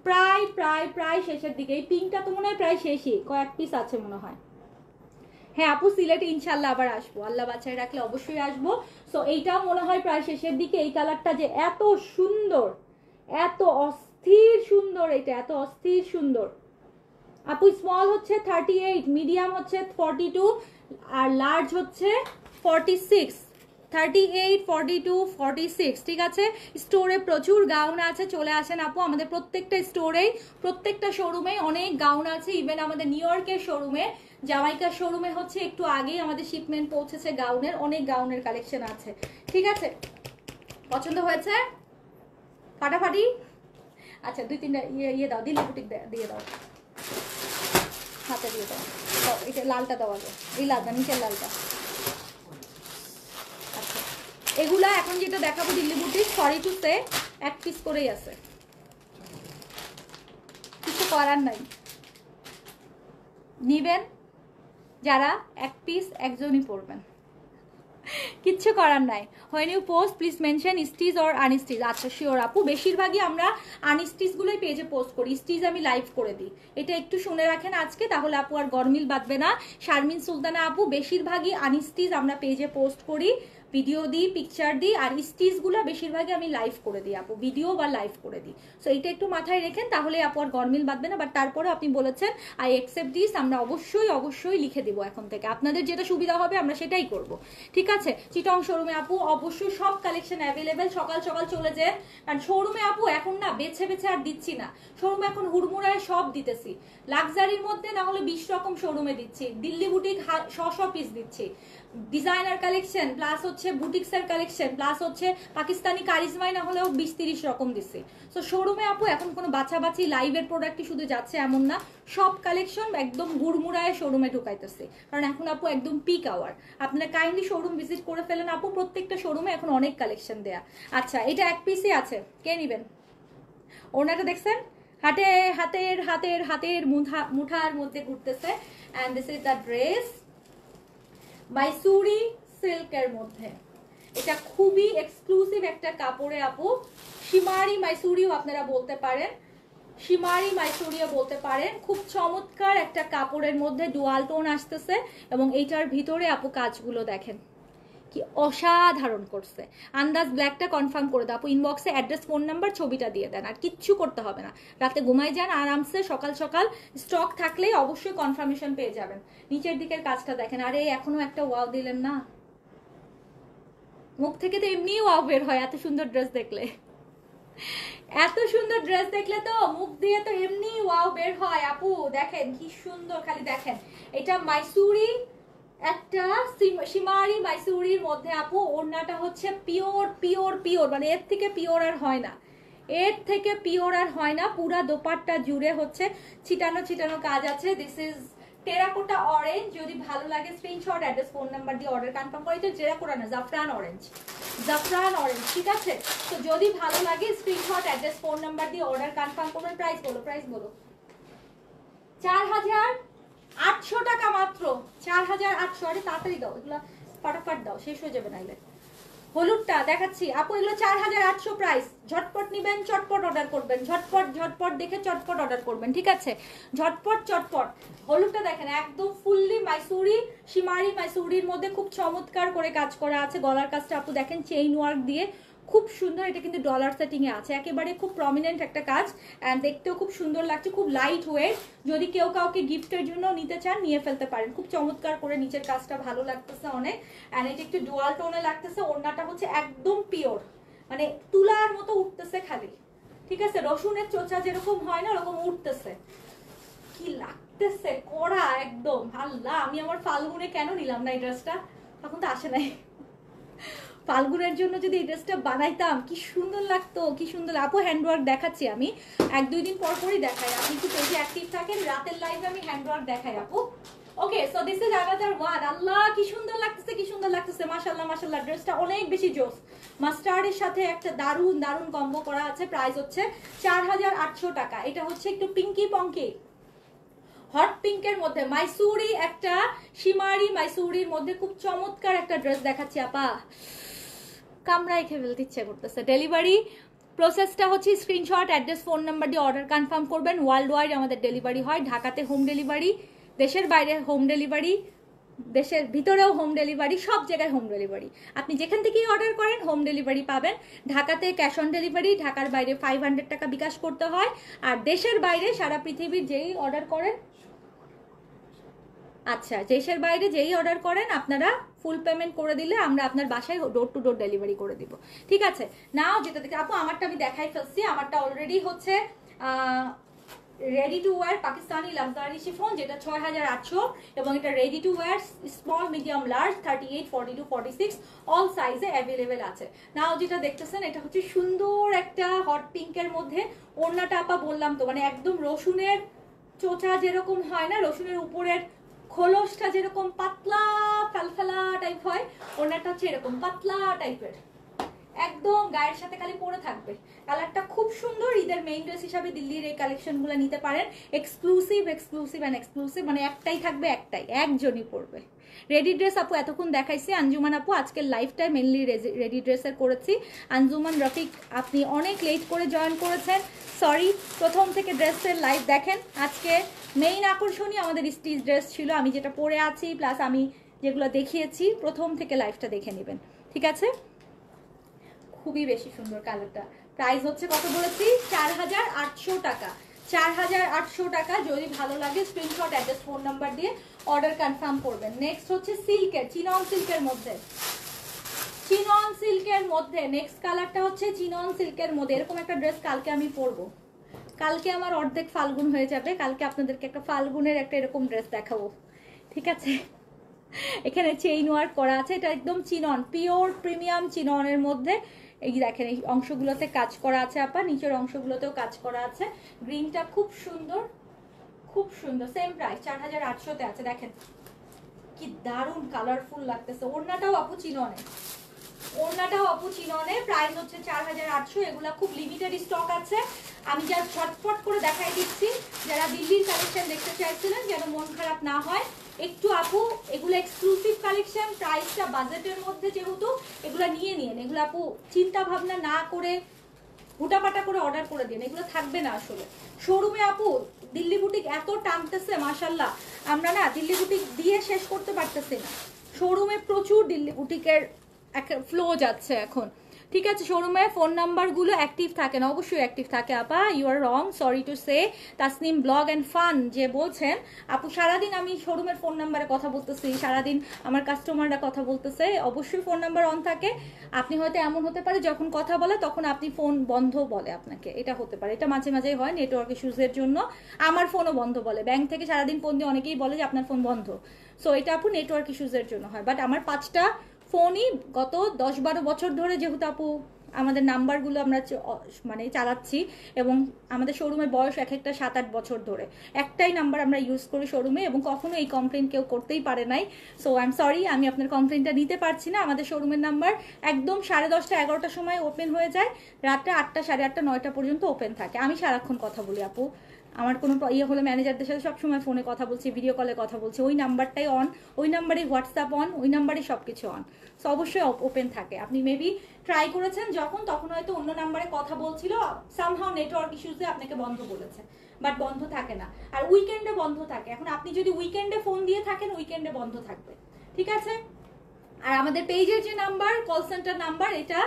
প্রায় শেষের দিকে। এই পিঙ্কটা তো মনে হয় প্রায় শেষই, কয়েক পিস আছে মনে হয়। হ্যাঁ আপু সিলেটে ইনশাল্লাহ আবার আসবো, আল্লাহ বাঁচায় রাখলে অবশ্যই আসবো। সো এইটাও মনে হয় প্রায় শেষের দিকে। এই কালারটা যে এত সুন্দর, এত অস্থির সুন্দর, এটা এত অস্থির সুন্দর আপু। স্মল হচ্ছে 38, মিডিয়াম হচ্ছে 42 আর লার্জ হচ্ছে 46। 38, 42, 46, ঠিক আছে। স্টোরে প্রচুর গাউন আছে, চলে আসেন আপু আমাদের প্রত্যেকটা স্টোরেই, প্রত্যেকটা শোরুমে অনেক গাউন আছে। ইভেন আমাদের নিউ ইয়র্কের শোরুমে, জামাইকার শোরুমে হচ্ছে একটু আগেই আমাদের শিপমেন্ট পৌঁছেছে গাউনের, অনেক গাউনের কালেকশন আছে, ঠিক আছে। পছন্দ হয়েছে ফাটাফাটি? আচ্ছা 2-3টা ইয়ে দাও, দিল্লি বুটিক দিয়ে দাও, হাতে দিয়ে দাও। এটা লালটা দাও আগে, এই লালটা, নিচের লালটা। আচ্ছা এগুলা এখন যেটা দেখাবো দিল্লি বুটিক, সরি টু সে এক পিস করেই আছে, কিছু করার নাই। নিবেন যারা এক পিস একজনই পরবেন, কিচ্ছু করার নাই। When you post please mention stitch or unstitch. আচ্ছা শিওর আপু, বেশিরভাগই আমরা আনস্টিচগুলোই পেজে পোস্ট করি, স্টিচ আমি লাইভ করে দিই। এটা একটু শুনে রাখেন আজকে, তাহলে আপু আর গরমিল বাঁধবে না। শারমিন সুলতানা আপু, বেশিরভাগই আনস্টিচ আমরা পেজে পোস্ট করি, ভিডিও দিই, পিকচার দিই, আর স্টিচগুলো বেশিরভাগই আমি লাইভ করে দিই আপু, ভিডিও বা লাইভ করে দিই। সো এটা একটু মাথায় রেখেন, তাহলে আপু আর গরমিল বাঁধবে না। বাট তারপরে আপনি বলেছেন আই অ্যাকসেপ্ট দিস, আমরা অবশ্যই অবশ্যই লিখে দিব এখন থেকে, আপনাদের যেটা সুবিধা হবে আমরা সেটাই করব, ঠিক আছে। চিটং শোরুমে আপু অবশ্যই সব কালেকশন অ্যাভেলেবেল, সকাল সকাল চলে যায়, কারণ শোরুমে আপু এখন না বেছে বেছে আর দিচ্ছি না, শোরুমে এখন হুড়মুড়ায় সব দিতেছি। লাক্সারির মধ্যে না হলে 20 রকম শোরুমে দিচ্ছি, দিল্লি বুটিক 100 পিস দিচ্ছি, ডিজাইনার কালেকশন প্লাস হচ্ছে বুটিক্সের কালেকশন প্লাস হচ্ছে পাকিস্তানি কারিজমাই না হলেও 20-30 রকম দিচ্ছে। সো শোরুমে আপু এখন কোনো বাছাবাছি লাইভের প্রোডাক্টই শুধু যাচ্ছে এমন না, সব কালেকশন একদম গুড়মুড়ায় শোরুমে ঢুকাইতেছে, কারণ এখন আপু একদম পিক আওয়ার। আপনারা কাইন্ডলি শোরুম ভিজিট করে ফেলেন আপু, প্রত্যেকটা শোরুমে এখন অনেক কালেকশন দেয়া। আচ্ছা এটা এক পিসই আছে, কে নিবেন? ওনাটা দেখছেন হাতে হাতের হাতের হাতের মুঠার মধ্যে ঘুরতেছে। And this is the dress, Mysuri সিল্কের মধ্যে, এটা খুবই এক্সক্লুসিভ একটা কাপড়ে আপু। শিমারি মাইসুরিও আপনারা বলতে পারেন, শিমারি মাইসুরিও বলতে পারেন। খুব চমৎকার একটা কাপড়ের মধ্যে ডুয়াল টোন আসতেছে, এবং এইটার ভিতরে আপু কাজগুলো দেখেন কি অসাধারণ করছে। আন্দাজ ব্ল্যাকটা কনফার্ম করে দাও আপু, ইনবক্সে অ্যাড্রেস, ফোন নাম্বার, ছবিটা দিয়ে দেন, আর কিচ্ছু করতে হবে না। রাতে ঘুমাই যান আরামসে, সকাল সকাল স্টক থাকলেই অবশ্যই কনফার্মেশন পেয়ে যাবেন। নিচের দিকের কাজটা দেখেন, আরে এখনো একটা ওয়াও দিলেন না, মুখ থেকে তো এমনিই ওয়াও বের হয় এত সুন্দর ড্রেস দেখলে, এত সুন্দর ড্রেস দেখলে তো মুখ দিয়ে তো এমনি ওয়াও বের হয় আপু। দেখেন কি সুন্দর, খালি দেখেন। এটা মাইসুরি, একটা শিমারি মাইসুরির মধ্যে আপু, ওড়নাটা হচ্ছে পিওর পিওর পিওর, মানে এর থেকে পিওর আর হয় না, এর থেকে পিওর আর হয় না। পুরা দোপাট্টা জুড়ে হচ্ছে ছিটানো ছিটানো কাজ আছে। This is terracotta orange. যদি ভালো লাগে স্ক্রিনশট, অ্যাড্রেস, ফোন নাম্বার দিয়ে অর্ডার কনফার্ম করে। তো টেরাকোটা না, জাফরান অরেঞ্জ, জাফরান অরেঞ্জ, ঠিক আছে। তো যদি ভালো লাগে স্ক্রিনশট, অ্যাড্রেস, ফোন নাম্বার দিয়ে অর্ডার কনফার্ম করবেন। প্রাইস বলো, প্রাইস বলো। 4800 টাকা মাত্র, 4800। আরে তাড়াতাড়ি দাও, এগুলো ফটাফট দাও, শেষ হয়ে যাবে নাইলে। হলুদটা দেখাচ্ছি আপু, এগুলো 4800 প্রাইস। ঝটপট নিবেন, চটপট অর্ডার করবেন, ঝটপট ঝটপট দেখে চটপট অর্ডার করবেন, ঠিক আছে, ঝটপট চটপট। হলুদটা দেখেন একদম ফুললি মাইসুরি, শিমারি মাইসুরির মধ্যে খুব চমৎকার করে কাজ করা আছে। গলার কাজটা আপু দেখেন চেইন ওয়ার্ক দিয়ে খুব সুন্দর, এটা কিন্তু ডলার সেটিং এ আছে, একেবারে খুব প্রমিনেন্ট একটা কাজ, এন্ড দেখতেও খুব সুন্দর লাগছে, খুব লাইট ওয়েট। যদি কেউ কাউকে গিফটের জন্য নিতে চান নিয়ে ফেলতে পারেন। খুব চমৎকার করে নিচের কাজটা ভালো লাগতেছে অনেক, এন্ড এটা একটু ডুয়াল টোনে লাগতেছে। ওড়নাটা হচ্ছে একদম পিওর, মানে তুলার মতো উঠতেছে খালি, ঠিক আছে, রসুনের চোচা যেরকম হয় না ওরকম উঠতেছে, কি লাগতেছে কড়া একদম। আল্লাহ, আমি আমার ফাল্গুনে কেন নিলাম না এই ড্রেসটা, তখন তো আসে নাই। ফাল্গুনের জন্য যদি এই ড্রেসটা বানাইতাম কি সুন্দর লাগতো, কি সুন্দর। আপু হ্যান্ডওয়ার্ক দেখাচ্ছি আমি, 1-2 দিন পর পরই দেখাই, আপনি একটু পেজে অ্যাক্টিভ থাকেন, রাতের লাইভে আমি হ্যান্ডওয়ার্ক দেখাই আপু। Okay, so this is another one. আল্লাহ কি সুন্দর লাগতেছে, কি সুন্দর লাগতেছে, মাশাআল্লাহ মাশাআল্লাহ। ড্রেসটা অনেক বেশি জোস, মাস্টার্ডের সাথে একটা দারুন দারুন কম্বো করা আছে। প্রাইস হচ্ছে 4800 টাকা। এটা হচ্ছে একটু পিঙ্কি পঙ্কি হট পিঙ্কের মধ্যে মাইসুরি, একটা শিমারি মাইসুরির মধ্যে খুব চমৎকার একটা ড্রেস দেখাচ্ছি আপা, কামড়ায় খেয়ে ফেলতে ইচ্ছে করতেছে। ডেলিভারি প্রসেসটা হচ্ছে স্ক্রিনশট, অ্যাড্রেস, ফোন নাম্বার দিয়ে অর্ডার কনফার্ম করবেন। ওয়ার্ল্ড ওয়াইড আমাদের ডেলিভারি হয়, ঢাকাতে হোম ডেলিভারি, দেশের বাইরে হোম ডেলিভারি দেশের ভিতরেও হোম ডেলিভারি, সব জায়গায় হোম ডেলিভারি। আপনি যেখান থেকেই অর্ডার করেন হোম ডেলিভারি পাবেন। ঢাকাতে ক্যাশ অন ডেলিভারি, ঢাকার বাইরে 500 টাকা বিকাশ করতে হয়। আর দেশের বাইরে সারা পৃথিবীর যেই অর্ডার করেন, আচ্ছা দেশের বাইরে যেই অর্ডার করেন আপনারা ফুল পেমেন্ট করে দিলে আমরা আপনার বাসায় ডোর টু ডোর ডেলিভারি করে দিব। ঠিক আছে, নাও যেটা দেখে আপু আমারটা আমি দেখাই ফেলছি। আমারটা অলরেডি হচ্ছে ready to wire Pakistani luxury chiffon, যেটা 6800, এবং এটা ready to wire small medium large 38, 42, 46 all সাইজে অ্যাভেলেবেল আছে। নাও যেটা দেখতেছেন এটা হচ্ছে সুন্দর একটা হট পিঙ্কের মধ্যে। ওড়নাটা আপা বললাম তো মানে একদম রসুনের চোচা যেরকম হয় না, রসুনের উপরের খোলসটা যেরকম পাতলা ফালফালা টাইপ হয়, ওড়নাটা হচ্ছে এরকম পাতলা টাইপের, একদম গায়ের সাথে খালি পরে থাকবে। কালারটা খুব সুন্দর। ঈদের মেইন ড্রেস হিসাবে দিল্লির এই কালেকশনগুলো নিতে পারেন। এক্সক্লুসিভ এক্সক্লুসিভ অ্যান্ড এক্সক্লুসিভ, মানে একটাই থাকবে, একটাই একজনই পরবে। রেডি ড্রেস আপু এতক্ষণ দেখাইছি আঞ্জুমান আপু, আজকের লাইফটাই মেনলি রেডি ড্রেসের করেছি। আঞ্জুমান রফিক আপনি অনেক লেট করে জয়েন করেছেন, সরি। প্রথম থেকে ড্রেসের লাইভ দেখেন। আজকে মেইন আকর্ষণই আমাদের স্টিচ ড্রেস ছিল, আমি যেটা পরে আছি প্লাস আমি যেগুলো দেখিয়েছি, প্রথম থেকে লাইভটা দেখে নেবেন, ঠিক আছে? খুবই বেশি সুন্দর কালারটা। প্রাইস হচ্ছে কত বলেছি? 4800 টাকা। 4800 টাকা। যদি ভালো লাগে স্ক্রিনশট অ্যাড্রেস ফোন নাম্বার দিয়ে অর্ডার কনফার্ম করবেন। নেক্সট হচ্ছে সিল্কের, চিনন সিল্কের মধ্যে, চিনন সিল্কের মধ্যে নেক্সট কালারটা হচ্ছে চিনন সিল্কের মধ্যে। এরকম একটা ড্রেস কালকে আমি পরবো, কালকে আমার অর্ধেক ফাল্গুন হয়ে যাবে, কালকে আপনাদেরকে একটা ফাল্গুনের একটা এরকম ড্রেস দেখাবো, ঠিক আছে? এখানে চেইন ওয়ার্ক করা আছে, এটা একদম চিনন, পিওর প্রিমিয়াম চিননের মধ্যে। এই দেখেন এই অংশগুলোতে কাজ করা আছে আপা, নিচের অংশগুলোতেও কাজ করা আছে। গ্রিনটা খুব সুন্দর, খুব সুন্দর। সেম প্রাইস 4800-তে আছে। দেখেন কি দারুণ কালারফুল লাগতেছে। ওড়নাটাও আপু চিননে, ওড়নাটাও আপু চিননে। প্রাইস হচ্ছে 4800। এগুলা খুব লিমিটেড স্টক আছে, আমি যা ঝটপট করে দেখাই দিচ্ছি। যারা দিল্লির কালেকশন দেখতে চাইছিলেন যেন মন খারাপ না হয় একটু আপু, এগুলো এক্সক্লুসিভ কালেকশন, প্রাইসটা বাজেটের মধ্যে যেহেতু, এগুলো নিয়ে নিন। এগুলো আপু চিন্তা ভাবনা না করে হুটাপাটা করে অর্ডার করে দিন, এগুলো থাকবে না আসলে শোরুমে। আপু দিল্লি বুটিক এত টানতেছে মাশাল্লাহ, আমরা না দিল্লি বুটিক দিয়ে শেষ করতে পারতেছি না। শোরুমে প্রচুর দিল্লি বুটিকের ফ্লো যাচ্ছে এখন, ঠিক আছে? শোরুমে ফোন নাম্বারগুলো অ্যাক্টিভ থাকে না, অবশ্যই অ্যাক্টিভ থাকে আপা, you are wrong, sorry to say. Tasnim blog and fun যে বলছেন আপু, সারাদিন আমি শোরুমের ফোন নাম্বারে কথা বলতেছি, সারাদিন আমার কাস্টমাররা কথা বলতেছে, অবশ্যই ফোন নাম্বার অন থাকে। আপনি হয়তো এমন হতে পারে যখন কথা বলে তখন আপনি ফোন বন্ধ বলে আপনাকে, এটা হতে পারে, এটা মাঝে মাঝেই হয় নেটওয়ার্ক ইস্যুজের জন্য। আমার ফোনও বন্ধ বলে, ব্যাংক থেকে সারাদিন ফোন দিয়ে অনেকেই বলে যে আপনার ফোন বন্ধ, সো এটা আপু নেটওয়ার্ক ইস্যুজের জন্য হয়। বাট আমার 5টা ফোনই গত 10-12 বছর ধরে যেহেতু আপু আমাদের নাম্বারগুলো আমরা মানে চালাচ্ছি, এবং আমাদের শোরুমের বয়স এক একটা 7-8 বছর ধরে, একটাই নাম্বার আমরা ইউজ করি শোরুমে, এবং কখনো এই কমপ্লেন কেউ করতেই পারে নাই। সো আই এম সরি, আমি আপনার কমপ্লেনটা নিতে পারছি না। আমাদের শোরুমের নাম্বার একদম 10:30, 11টার সময় ওপেন হয়ে যায়, রাত্রে 8টা, 8:30, 9টা পর্যন্ত ওপেন থাকে। আমি সারাক্ষণ কথা বলি আপু, আমার কোনো ইয়ে হলে ম্যানেজারদের সাথে সবসময় ফোনে কথা বলছি, ভিডিও কলে কথা বলছি, ওই নাম্বারটাই অন, ওই নাম্বারে হোয়াটসঅ্যাপ অন, ওই নাম্বারে সব কিছু অন, সো অবশ্যই ওপেন থাকে। আপনি মেবি ট্রাই করেছেন যখন, তখন হয়তো অন্য নাম্বারে কথা বলছিল, সামহাও নেটওয়ার্ক ইস্যুসে আপনাকে বন্ধ বলেছে, বাট বন্ধ থাকে না। আর উইকেন্ডে বন্ধ থাকে। এখন আপনি যদি উইকেন্ডে ফোন দিয়ে থাকেন, উইকেন্ডে বন্ধ থাকবে, ঠিক আছে? আর আমাদের পেজের যে নাম্বার, কল সেন্টার নাম্বার, এটা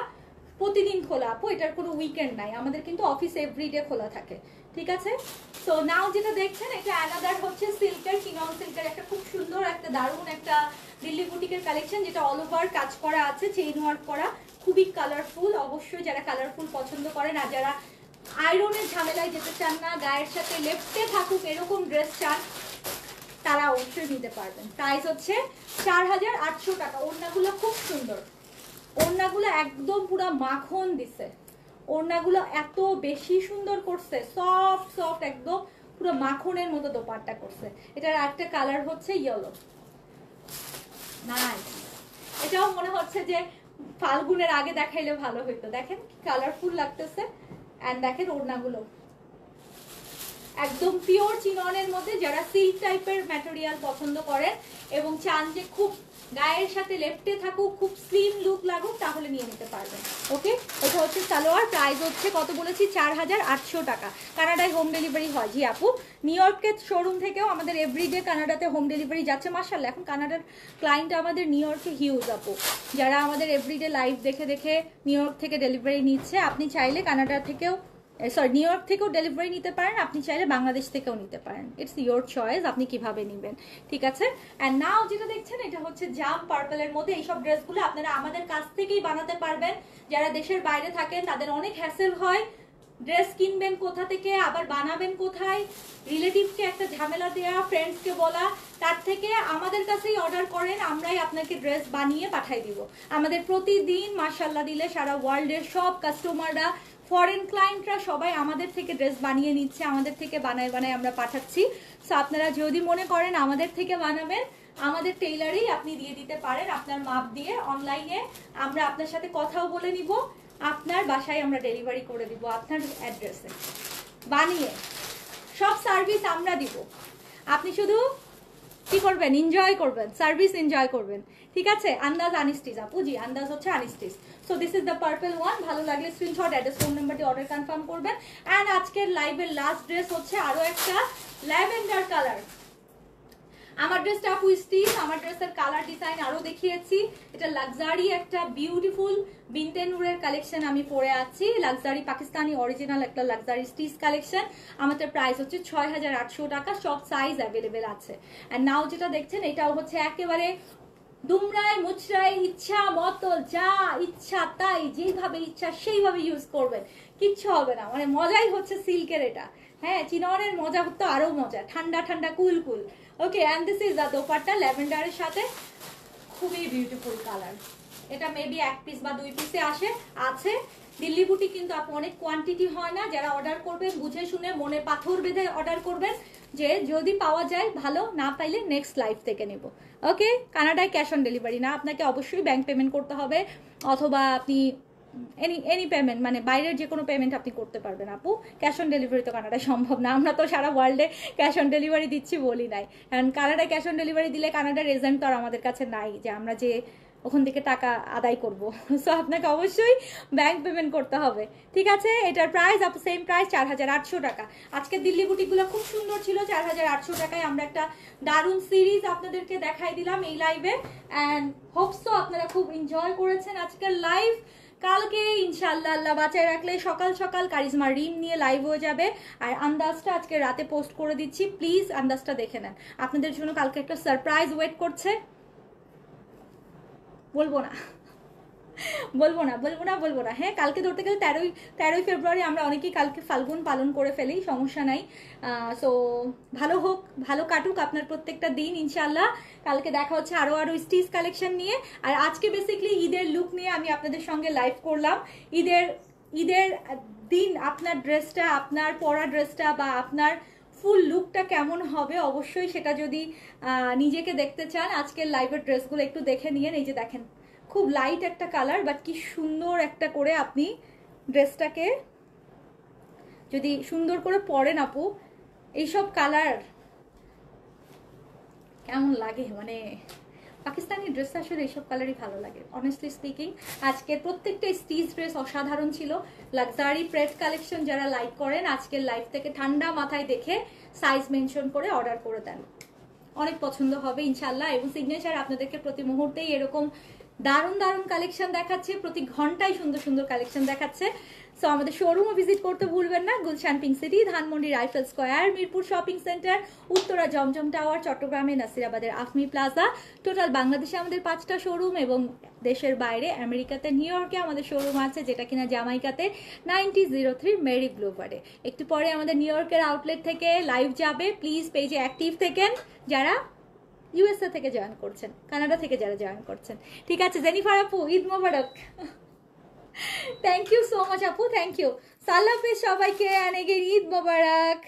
প্রতিদিন খোলা আপু, এটার কোনো উইকেন্ড নাই, আমাদের কিন্তু অফিস এভরিডে খোলা থাকে, ঠিক আছে? সো নাও যেটা দেখছেন এটা অ্যানাদার হচ্ছে সিল্কের, চিনন সিল্কের একটা খুব সুন্দর একটা দারুণ একটা দিল্লি বুটিকের কালেকশন, যেটা অল ওভার কাজ করা আছে, চেইন ওয়ার্ক করা, খুবই কালারফুল। অবশ্যই যারা কালারফুল পছন্দ করেন আর যারা আয়রনের ঝামেলায় যেতে চান না, গায়ের সাথে লেপটে থাকুক এরকম ড্রেস চান, তারা অবশ্যই নিতে পারবেন। প্রাইস হচ্ছে 4800 টাকা। ওড়নাগুলো খুব সুন্দর, ওড়নাগুলো একদম পুরো মাখন দিছে, ওড়নাগুলো এত বেশি সুন্দর করছে, সফট সফট একদম পুরো মাখনের মতো দোপাট্টা করছে। এটার একটা কালার হচ্ছে ইয়েলো, নাইস। এটাও মনে হচ্ছে যে ফাল্গুনের আগে দেখাইলে ভালো হইতো। দেখেন কি কালারফুল লাগতেছে, এন্ড দেখেন ওড়নাগুলো একদম পিওর চিননের মধ্যে। যারা সিল্ক টাইপের ম্যাটেরিয়াল পছন্দ করেন এবং চান যে খুব গায়ের সাথে লেফটে থাকুক, খুব স্লিম লুক লাগুক, তাহলে নিয়ে নিতে পারবেন। ওকে, এটা হচ্ছে সালোয়ার, প্রাইস হচ্ছে কত বলেছি 4800 টাকা। কানাডায় হোম ডেলিভারি হয়। জি আপু, নিউ ইয়র্কের শোরুম থেকেও আমাদের এভরিডে কানাডাতে হোম ডেলিভারি যাচ্ছে। মাশাআল্লাহ, এখন কানাডার ক্লায়েন্ট আমাদের নিউ ইয়র্কে হিউজ আপু, যারা আমাদের এভরিডে লাইভ দেখে দেখে নিউ ইয়র্ক থেকে ডেলিভারি নিচ্ছে। আপনি চাইলে কানাডা থেকেও নিউ ইয়র্ক থেকেও ডেলিভারি নিতে পারেন, আপনি চাইলে বাংলাদেশ থেকেও নিতে পারেন। ইটস ইয়োর চয়েস, আপনি কিভাবে নেবেন। ঠিক আছে, অ্যান্ড নাও যেটা দেখছেন এটা হচ্ছে জাম পার্পলের মধ্যে। এইসব ড্রেসগুলো আপনারা আমাদের কাছ থেকেই বানাতে পারবেন। যারা দেশের বাইরে থাকেন তাদের অনেক হ্যাসেল হয়, ড্রেস কিনবেন কোথা থেকে, আবার বানাবেন কোথায়, রিলেটিভকে একটা ঝামেলা দেওয়া, ফ্রেন্ডসকে বলা, তার থেকে আমাদের কাছেই অর্ডার করেন, আমরাই আপনাকে ড্রেস বানিয়ে পাঠাই দিব। আমাদের প্রতিদিন মাশাআল্লাহ দিলে সারা ওয়ার্ল্ডের সব কাস্টমাররা, ফরেন ক্লায়েন্টরা সবাই আমাদের থেকে ড্রেস বানিয়ে নিচ্ছে, আমাদের থেকে বানায় বানায় আমরা পাঠাচ্ছি। সো আপনারা যদি মনে করেন আমাদের থেকে বানাবেন, আমাদের টেইলারেই আপনি দিয়ে দিতে পারেন আপনার মাপ দিয়ে। অনলাইনে আমরা আপনার সাথে কথাও বলে নিব, আপনার বাসায় আমরা ডেলিভারি করে দিব আপনার অ্যাড্রেসে বানিয়ে। সব সার্ভিস আমরা দিব, আপনি শুধু কি করবেন, এনজয় করবেন, সার্ভিস এনজয় করবেন। ঠিক আছে, আন্দাজ আনিস্টিস আপু, জি আন্দাজ হচ্ছে আনিস্টিস। So this is the purple one. ভালো লাগলে স্ক্রিনশট, অ্যাড্রেস, ফোন নাম্বার দিয়ে অর্ডার কনফার্ম করবেন। অ্যান্ড আজকের লাইভের লাস্ট ড্রেস হচ্ছে আরো একটা ল্যাভেন্ডার কালার। আমার ড্রেসটা আপু স্টিচ, আমার ড্রেসের কালার ডিজাইন আরো দেখিয়েছি। এটা লাক্সারি একটা বিউটিফুল বিনতেনুরের কালেকশন আমি পরে আছি, লাক্সারি পাকিস্তানি অরিজিনাল একটা লাক্সারি স্টিচ কালেকশন। আমাদের প্রাইস হচ্ছে 6800 টাকা, সব সাইজ অ্যাভেলেবেল আছে। আর নাও যেটা দেখছেন এটাও হচ্ছে একেবারে দুমরায় মুচড়ায় ইচ্ছা মতো, যা ইচ্ছা তাই, যেভাবে ইচ্ছা সেইভাবে ইউজ করবেন, কিচ্ছু হবে না। মানে মজাই হচ্ছে সিল্কের এটা। হ্যাঁ, চিননের মজা তো আরো মজা, ঠান্ডা ঠান্ডা cool cool. Okay, and this is the dupatta ল্যাভেন্ডারের সাথে, খুবই বিউটিফুল কালার। এটা মেবি 1 পিস বা 2 পিসে আছে। দিল্লি বুটি কিন্তু আপু অনেক কোয়ান্টিটি হয় না। যারা অর্ডার করবেন বুঝে শুনে মনে পাথর বেঁধে অর্ডার করবেন, যে যদি পাওয়া যায় ভালো, না পাইলে নেক্সট লাইভ থেকে নেব। ওকে, কানাডায় ক্যাশ অন ডেলিভারি না, আপনাকে অবশ্যই ব্যাংক পেমেন্ট করতে হবে, অথবা আপনি এনি পেমেন্ট, মানে বাইরের যে কোনো পেমেন্ট আপনি করতে পারবেন আপু। ক্যাশ অন ডেলিভারি তো কানাডায় সম্ভব না, আমরা তো সারা ওয়ার্ল্ডে ক্যাশ অন ডেলিভারি দিচ্ছি বলি নাই। কারণ কানাডায় ক্যাশ অন ডেলিভারি দিলে কানাডার এজেন্ট তো আর আমাদের কাছে নাই যে আমরা যে ওখান থেকে টাকা আদায় করব। সো আপনাকে অবশ্যই ব্যাংক পেমেন্ট করতে হবে। ঠিক আছে, এটার প্রাইস আপু সেম প্রাইস 4800 টাকা। আজকে দিল্লি বুটিকগুলো খুব সুন্দর ছিল, 4800 টাকায় আমরা একটা দারুণ সিরিজ আপনাদেরকে দেখাই দিলাম এই লাইভে। অ্যান্ড হোপসো আপনারা খুব এনজয় করেছেন আজকের লাইভ। কালকে ইনশাআল্লাহ আল্লাহ বাঁচায় রাখলে সকাল সকাল কারিজমা রিম নিয়ে লাইভ হয়ে যাবে। আর আন্দাজটা আজকে রাতে পোস্ট করে দিচ্ছি, প্লিজ আন্দাজটা দেখে নেন। আপনাদের জন্য কালকে একটা সারপ্রাইজ ওয়েট করছে। বলবো না বলবো না বলবো না বলবো না হ্যাঁ, কালকে ধরতে গেলে 13ই ফেব্রুয়ারি আমরা অনেকেই কালকে ফাল্গুন পালন করে ফেলি, সমস্যা নাই। সো ভালো হোক, ভালো কাটুক আপনার প্রত্যেকটা দিন ইনশাল্লাহ। কালকে দেখা হচ্ছে আরো স্টিচ কালেকশন নিয়ে। আর আজকে বেসিক্যালি ঈদের লুক নিয়ে আমি আপনাদের সঙ্গে লাইভ করলাম। ঈদের দিন আপনার ড্রেসটা, আপনার পরা ড্রেসটা বা আপনার ফুল লুকটা কেমন হবে, অবশ্যই সেটা যদি নিজেকে দেখতে চান আজকের লাইভের ড্রেসগুলো একটু দেখে নিয়ে। এই যে দেখেন, খুব লাইট একটা কালার, বাট কি সুন্দর একটা করে আপনি ড্রেসটাকে যদি সুন্দর করে পরেন আপু, এইসব কালার কেমন লাগে, মানে পাকিস্তানি ড্রেস আসলে এইসব কালারই ভালো লাগে অনেস্টলি স্পিকিং। আজকের প্রত্যেকটা স্টিচ ড্রেস অসাধারণ ছিল। লাক্সারি প্রেস কালেকশন যারা লাইক করেন আজকের লাইভ থেকে ঠান্ডা মাথায় দেখে সাইজ মেনশন করে অর্ডার করে দেন, অনেক পছন্দ হবে ইনশাল্লাহ। এবং সিগনেচার আপনাদেরকে প্রতি মুহূর্তেই এরকম দারুণ দারুণ কালেকশন দেখাচ্ছে, প্রতি ঘন্টায় সুন্দর সুন্দর কালেকশন দেখাচ্ছে। সো আমাদের শোরুমও ভিজিট করতে ভুলবেন না, Gulshan pink city, Dhanmondi rifle square, Mirpur shopping centre, Uttara Zamzam tower, চট্টগ্রামে নাসিরাবাদের আফমি প্লাজা। টোটাল বাংলাদেশে আমাদের 5টা শোরুম এবং দেশের বাইরে আমেরিকাতে নিউ ইয়র্কে আমাদের শোরুম আছে, যেটা কিনা জামাইকাতে 9003 মেরি ব্লুভার্ডে। একটু পরে আমাদের নিউ ইয়র্কের আউটলেট থেকে লাইভ যাবে, প্লিজ পেজে অ্যাক্টিভ থাকেন যারা ইউএসএ থেকে জয়েন করছেন, কানাডা থেকে যারা জয়েন করছেন। ঠিক আছে জেনিফার আপু, ঈদ মোবারক। থ্যাংক ইউ সো মাচ আপু, থ্যাংক ইউ। সাল্লাহ হাফেজ সবাইকে, অ্যান্ড এগেইন ঈদ মোবারক।